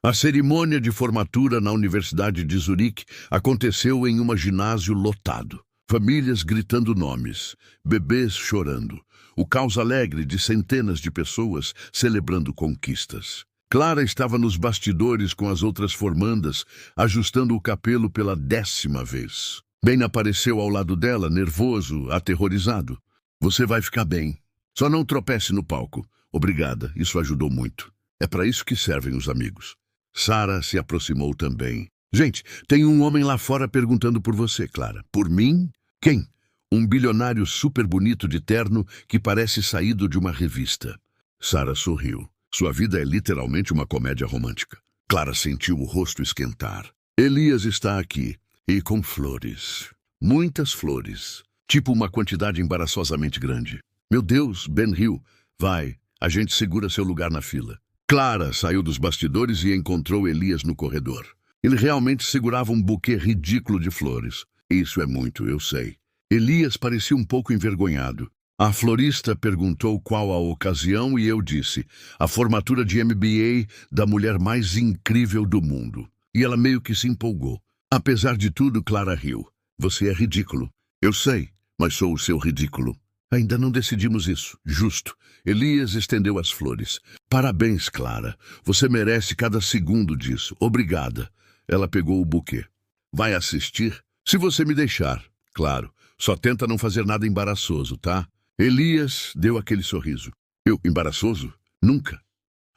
A cerimônia de formatura na Universidade de Zurique aconteceu em um ginásio lotado. Famílias gritando nomes, bebês chorando, o caos alegre de centenas de pessoas celebrando conquistas. Clara estava nos bastidores com as outras formandas, ajustando o cabelo pela 10ª vez. Ben apareceu ao lado dela, nervoso, aterrorizado. Você vai ficar bem. Só não tropece no palco. Obrigada, isso ajudou muito. É para isso que servem os amigos. Sarah se aproximou também. Gente, tem um homem lá fora perguntando por você, Clara. Por mim? Quem? Um bilionário super bonito de terno que parece saído de uma revista. Sarah sorriu. Sua vida é literalmente uma comédia romântica. Clara sentiu o rosto esquentar. Elias está aqui, e com flores. Muitas flores. Tipo uma quantidade embaraçosamente grande. Meu Deus, Ben riu. Vai, a gente segura seu lugar na fila. Clara saiu dos bastidores e encontrou Elias no corredor. Ele realmente segurava um buquê ridículo de flores. Isso é muito, eu sei. Elias parecia um pouco envergonhado. A florista perguntou qual a ocasião e eu disse, a formatura de MBA da mulher mais incrível do mundo. E ela meio que se empolgou. Apesar de tudo, Clara riu. Você é ridículo. Eu sei, mas sou o seu ridículo. Ainda não decidimos isso. Justo. Elias estendeu as flores. Parabéns, Clara. Você merece cada segundo disso. Obrigada. Ela pegou o buquê. Vai assistir? Se você me deixar. Claro. Só tenta não fazer nada embaraçoso, tá? Elias deu aquele sorriso. Eu, embaraçoso? Nunca.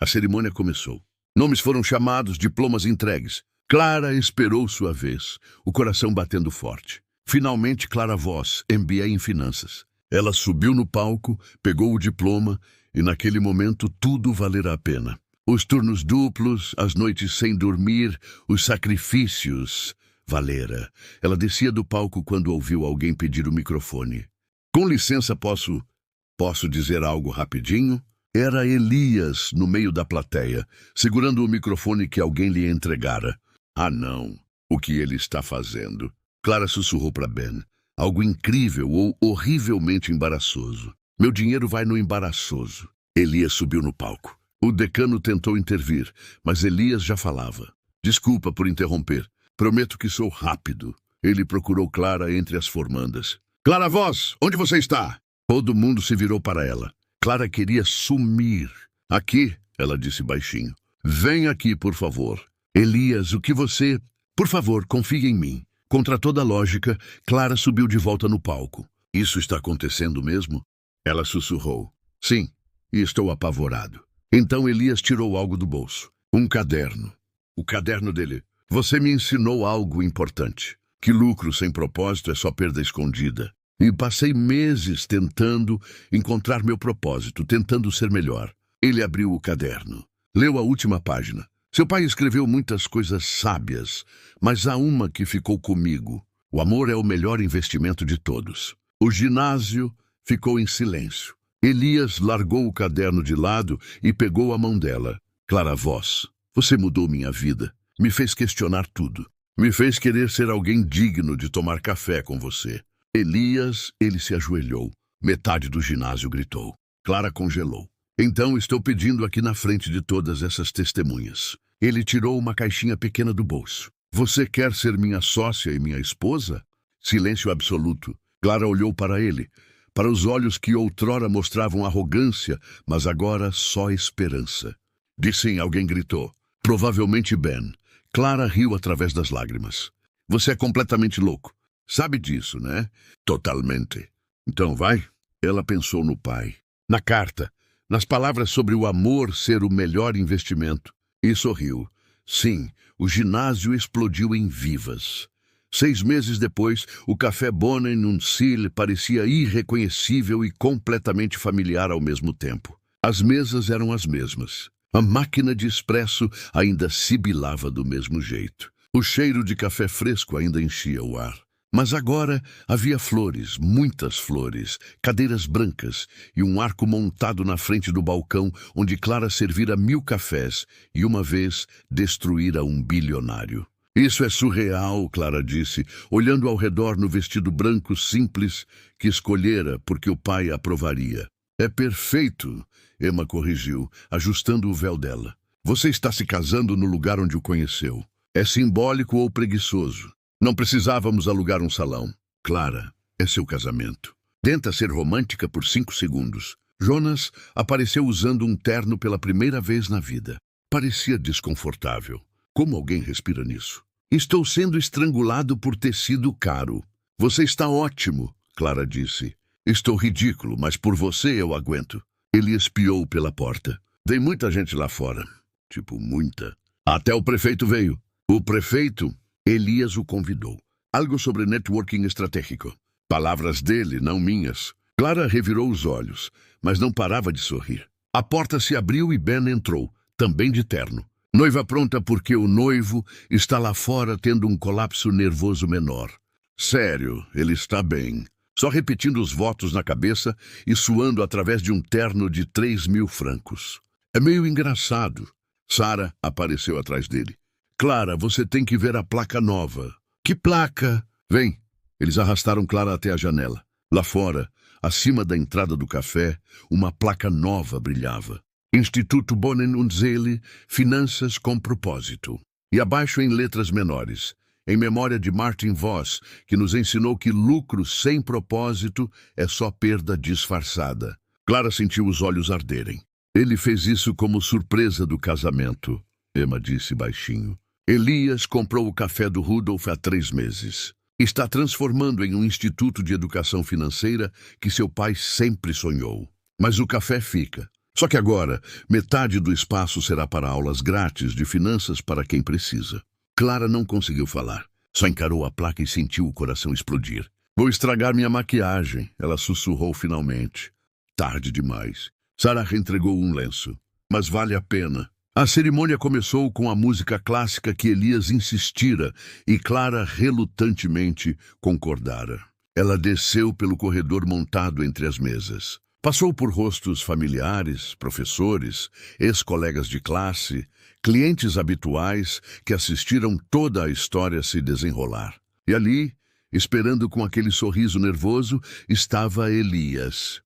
A cerimônia começou. Nomes foram chamados, diplomas entregues. Clara esperou sua vez, o coração batendo forte. Finalmente, Clara Voss, MBA em Finanças. Ela subiu no palco, pegou o diploma e naquele momento tudo valerá a pena. Os turnos duplos, as noites sem dormir, os sacrifícios. Valera. Ela descia do palco quando ouviu alguém pedir o microfone. Com licença, posso dizer algo rapidinho? Era Elias no meio da plateia, segurando o microfone que alguém lhe entregara. Ah, não. O que ele está fazendo? Clara sussurrou para Ben. Algo incrível ou horrivelmente embaraçoso. Meu dinheiro vai no embaraçoso. Elias subiu no palco. O decano tentou intervir, mas Elias já falava. Desculpa por interromper. Prometo que sou rápido. Ele procurou Clara entre as formandas. Clara Voss, onde você está? Todo mundo se virou para ela. Clara queria sumir. Aqui, ela disse baixinho. Vem aqui, por favor. Elias, o que você... Por favor, confie em mim. Contra toda lógica, Clara subiu de volta no palco. Isso está acontecendo mesmo? Ela sussurrou. Sim, e estou apavorado. Então Elias tirou algo do bolso. Um caderno. O caderno dele. Você me ensinou algo importante. Que lucro sem propósito é só perda escondida. E passei meses tentando encontrar meu propósito, tentando ser melhor. Ele abriu o caderno. Leu a última página. Seu pai escreveu muitas coisas sábias, mas há uma que ficou comigo. O amor é o melhor investimento de todos. O ginásio ficou em silêncio. Elias largou o caderno de lado e pegou a mão dela. Clara Voss, você mudou minha vida. Me fez questionar tudo. Me fez querer ser alguém digno de tomar café com você. Elias, ele se ajoelhou. Metade do ginásio gritou. Clara congelou. Então estou pedindo aqui na frente de todas essas testemunhas Ele tirou uma caixinha pequena do bolso. Você quer ser minha sócia e minha esposa? Silêncio absoluto. Clara olhou para ele, para os olhos que outrora mostravam arrogância, mas agora só esperança. De sim, alguém gritou. Provavelmente Ben. Clara riu através das lágrimas. Você é completamente louco. Sabe disso, né? Totalmente. Então vai. Ela pensou no pai. Na carta. Nas palavras sobre o amor ser o melhor investimento. E sorriu. Sim, o ginásio explodiu em vivas. 6 meses depois, o café Bonen und Sil parecia irreconhecível e completamente familiar ao mesmo tempo. As mesas eram as mesmas. A máquina de expresso ainda sibilava do mesmo jeito. O cheiro de café fresco ainda enchia o ar. Mas agora havia flores, muitas flores, cadeiras brancas e um arco montado na frente do balcão onde Clara servira 1000 cafés e uma vez destruíra um bilionário. Isso é surreal, Clara disse, olhando ao redor no vestido branco simples que escolhera porque o pai aprovaria. É perfeito, Emma corrigiu, ajustando o véu dela. Você está se casando no lugar onde o conheceu. É simbólico ou preguiçoso? Não precisávamos alugar um salão. Clara, é seu casamento. Tenta ser romântica por 5 segundos. Jonas apareceu usando um terno pela primeira vez na vida. Parecia desconfortável. Como alguém respira nisso? Estou sendo estrangulado por tecido caro. Você está ótimo, Clara disse. Estou ridículo, mas por você eu aguento. Ele espiou pela porta. Tem muita gente lá fora. Tipo, muita. Até o prefeito veio. O prefeito, Elias o convidou. Algo sobre networking estratégico. Palavras dele, não minhas. Clara revirou os olhos, mas não parava de sorrir. A porta se abriu e Ben entrou, também de terno. Noiva pronta porque o noivo está lá fora tendo um colapso nervoso menor. Sério, ele está bem. Só repetindo os votos na cabeça e suando através de um terno de 3.000 francos. É meio engraçado. Sarah apareceu atrás dele. Clara, você tem que ver a placa nova. Que placa? Vem. Eles arrastaram Clara até a janela. Lá fora, acima da entrada do café, uma placa nova brilhava. Instituto Bonen und Sil, Finanças com Propósito. E abaixo em letras menores, em memória de Martin Voss, que nos ensinou que lucro sem propósito é só perda disfarçada. Clara sentiu os olhos arderem. Ele fez isso como surpresa do casamento, Emma disse baixinho. Elias comprou o café do Rudolf há 3 meses. Está transformando em um instituto de educação financeira que seu pai sempre sonhou. Mas o café fica. Só que agora, metade do espaço será para aulas grátis de finanças para quem precisa. Clara não conseguiu falar. Só encarou a placa e sentiu o coração explodir. Vou estragar minha maquiagem, ela sussurrou finalmente. Tarde demais. Sarah entregou um lenço. Mas vale a pena. A cerimônia começou com a música clássica que Elias insistira e Clara relutantemente concordara. Ela desceu pelo corredor montado entre as mesas. Passou por rostos familiares, professores, ex-colegas de classe, clientes habituais que assistiram toda a história se desenrolar. E ali, esperando com aquele sorriso nervoso, estava Elias.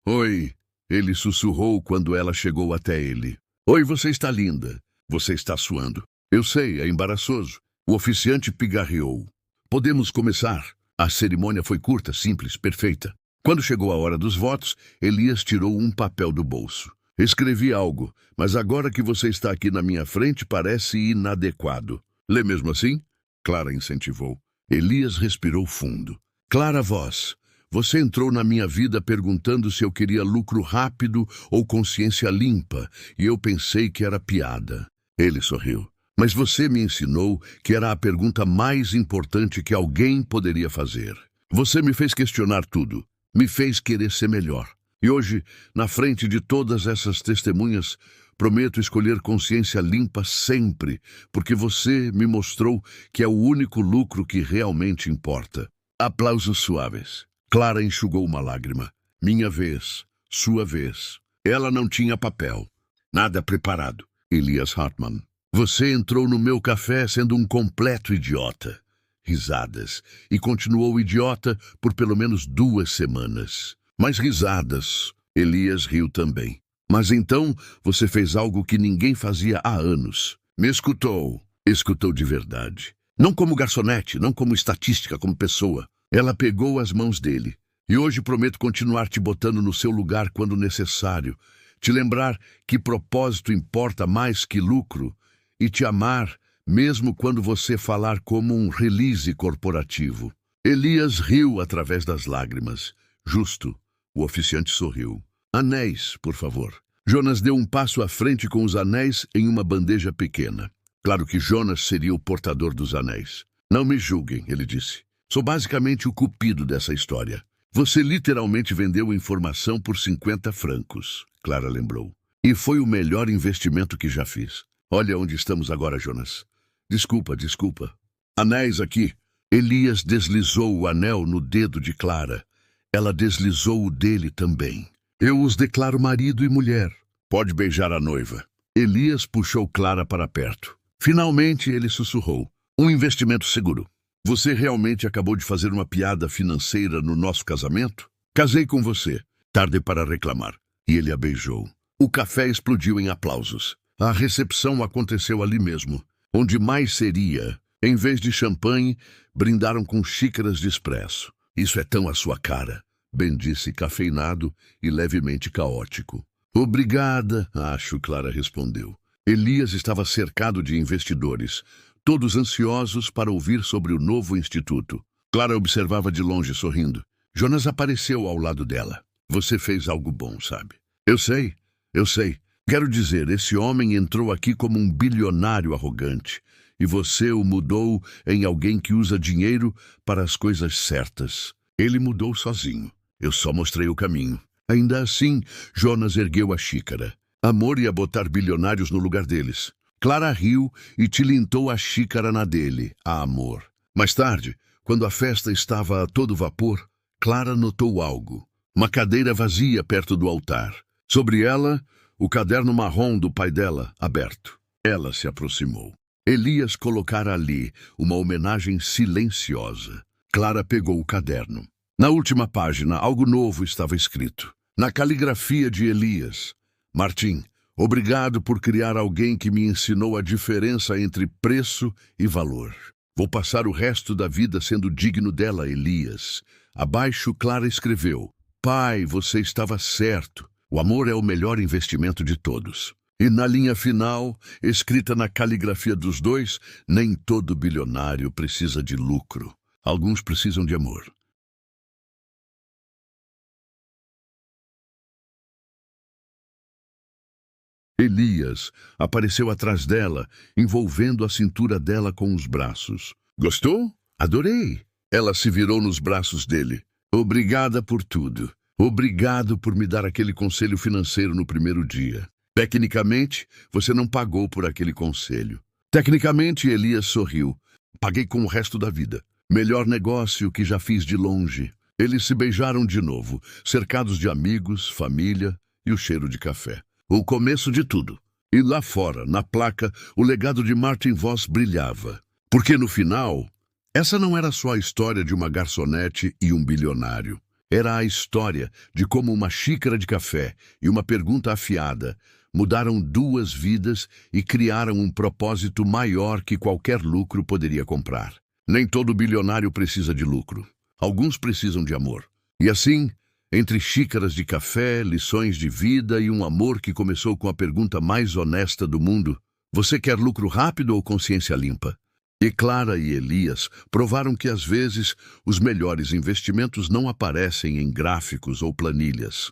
Oi, ele sussurrou quando ela chegou até ele. Oi, você está linda. Você está suando. Eu sei, é embaraçoso. O oficiante pigarreou. Podemos começar. A cerimônia foi curta, simples, perfeita. Quando chegou a hora dos votos, Elias tirou um papel do bolso. Escrevi algo, mas agora que você está aqui na minha frente parece inadequado. Lê mesmo assim? Clara incentivou. Elias respirou fundo. Clara voz. Você entrou na minha vida perguntando se eu queria lucro rápido ou consciência limpa, e eu pensei que era piada. Ele sorriu. Mas você me ensinou que era a pergunta mais importante que alguém poderia fazer. Você me fez questionar tudo. Me fez querer ser melhor. E hoje, na frente de todas essas testemunhas, prometo escolher consciência limpa sempre, porque você me mostrou que é o único lucro que realmente importa. Aplausos suaves. Clara enxugou uma lágrima. Minha vez, sua vez. Ela não tinha papel. Nada preparado. Elias Hartmann. Você entrou no meu café sendo um completo idiota. Risadas. E continuou idiota por pelo menos 2 semanas. Mas risadas. Elias riu também. Mas então você fez algo que ninguém fazia há anos. Me escutou. Escutou de verdade. Não como garçonete, não como estatística, como pessoa. Ela pegou as mãos dele. E hoje prometo continuar te botando no seu lugar quando necessário. Te lembrar que propósito importa mais que lucro. E te amar, mesmo quando você falar como um release corporativo. Elias riu através das lágrimas. Justo. O oficiante sorriu. Anéis, por favor. Jonas deu um passo à frente com os anéis em uma bandeja pequena. Claro que Jonas seria o portador dos anéis. Não me julguem, ele disse. Sou basicamente o cupido dessa história. Você literalmente vendeu informação por 50 francos, Clara lembrou. E foi o melhor investimento que já fiz. Olha onde estamos agora, Jonas. Desculpa. Anéis aqui. Elias deslizou o anel no dedo de Clara. Ela deslizou o dele também. Eu os declaro marido e mulher. Pode beijar a noiva. Elias puxou Clara para perto. Finalmente ele sussurrou. Um investimento seguro. Você realmente acabou de fazer uma piada financeira no nosso casamento? Casei com você. Tarde para reclamar. E ele a beijou. O café explodiu em aplausos. A recepção aconteceu ali mesmo. Onde mais seria? Em vez de champanhe, brindaram com xícaras de expresso. Isso é tão a sua cara. Ben disse, cafeinado e levemente caótico. Obrigada, acho, Clara respondeu. Elias estava cercado de investidores, todos ansiosos para ouvir sobre o novo instituto. Clara observava de longe, sorrindo. Jonas apareceu ao lado dela. Você fez algo bom, sabe? Eu sei. Quero dizer, esse homem entrou aqui como um bilionário arrogante, e você o mudou em alguém que usa dinheiro para as coisas certas. Ele mudou sozinho. Eu só mostrei o caminho. Ainda assim, Jonas ergueu a xícara. Amor ia botar bilionários no lugar deles. Clara riu e tilintou a xícara na dele, a Amor. Mais tarde, quando a festa estava a todo vapor, Clara notou algo. Uma cadeira vazia perto do altar. Sobre ela, o caderno marrom do pai dela, aberto. Ela se aproximou. Elias colocara ali uma homenagem silenciosa. Clara pegou o caderno. Na última página, algo novo estava escrito. Na caligrafia de Elias. Martim, obrigado por criar alguém que me ensinou a diferença entre preço e valor. Vou passar o resto da vida sendo digno dela, Elias. Abaixo, Clara escreveu. Pai, você estava certo. O amor é o melhor investimento de todos. E na linha final, escrita na caligrafia dos dois, nem todo bilionário precisa de lucro. Alguns precisam de amor. Elias apareceu atrás dela, envolvendo a cintura dela com os braços. Gostou? Adorei. Ela se virou nos braços dele. Obrigada por tudo. Obrigado por me dar aquele conselho financeiro no primeiro dia. Tecnicamente, você não pagou por aquele conselho. Tecnicamente, Elias sorriu. Paguei com o resto da vida. Melhor negócio que já fiz de longe. Eles se beijaram de novo, cercados de amigos, família e o cheiro de café. O começo de tudo. E lá fora, na placa, o legado de Martin Voss brilhava. Porque no final, essa não era só a história de uma garçonete e um bilionário. Era a história de como uma xícara de café e uma pergunta afiada mudaram 2 vidas e criaram um propósito maior que qualquer lucro poderia comprar. Nem todo bilionário precisa de lucro. Alguns precisam de amor. E assim, entre xícaras de café, lições de vida e um amor que começou com a pergunta mais honesta do mundo, você quer lucro rápido ou consciência limpa? E Clara e Elias provaram que, às vezes, os melhores investimentos não aparecem em gráficos ou planilhas.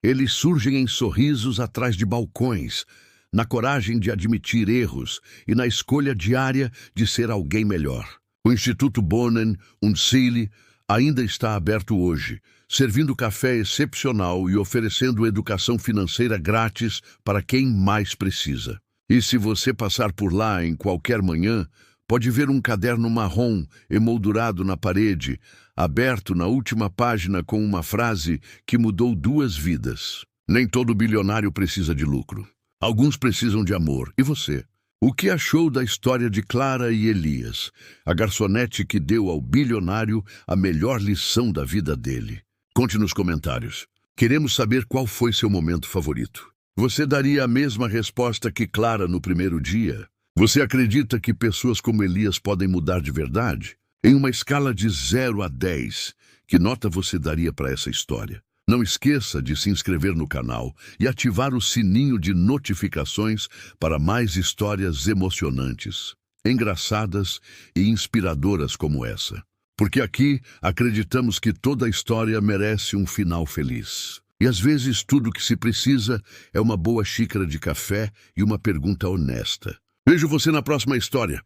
Eles surgem em sorrisos atrás de balcões, na coragem de admitir erros e na escolha diária de ser alguém melhor. O Instituto Bonen Uncili ainda está aberto hoje, servindo café excepcional e oferecendo educação financeira grátis para quem mais precisa. E se você passar por lá em qualquer manhã, pode ver um caderno marrom emoldurado na parede, aberto na última página com uma frase que mudou 2 vidas. Nem todo bilionário precisa de lucro. Alguns precisam de amor. E você? O que achou da história de Clara e Elias, a garçonete que deu ao bilionário a melhor lição da vida dele? Conte nos comentários. Queremos saber qual foi seu momento favorito. Você daria a mesma resposta que Clara no primeiro dia? Você acredita que pessoas como Elias podem mudar de verdade? Em uma escala de 0 a 10, que nota você daria para essa história? Não esqueça de se inscrever no canal e ativar o sininho de notificações para mais histórias emocionantes, engraçadas e inspiradoras como essa. Porque aqui acreditamos que toda história merece um final feliz. E às vezes tudo o que se precisa é uma boa xícara de café e uma pergunta honesta. Vejo você na próxima história.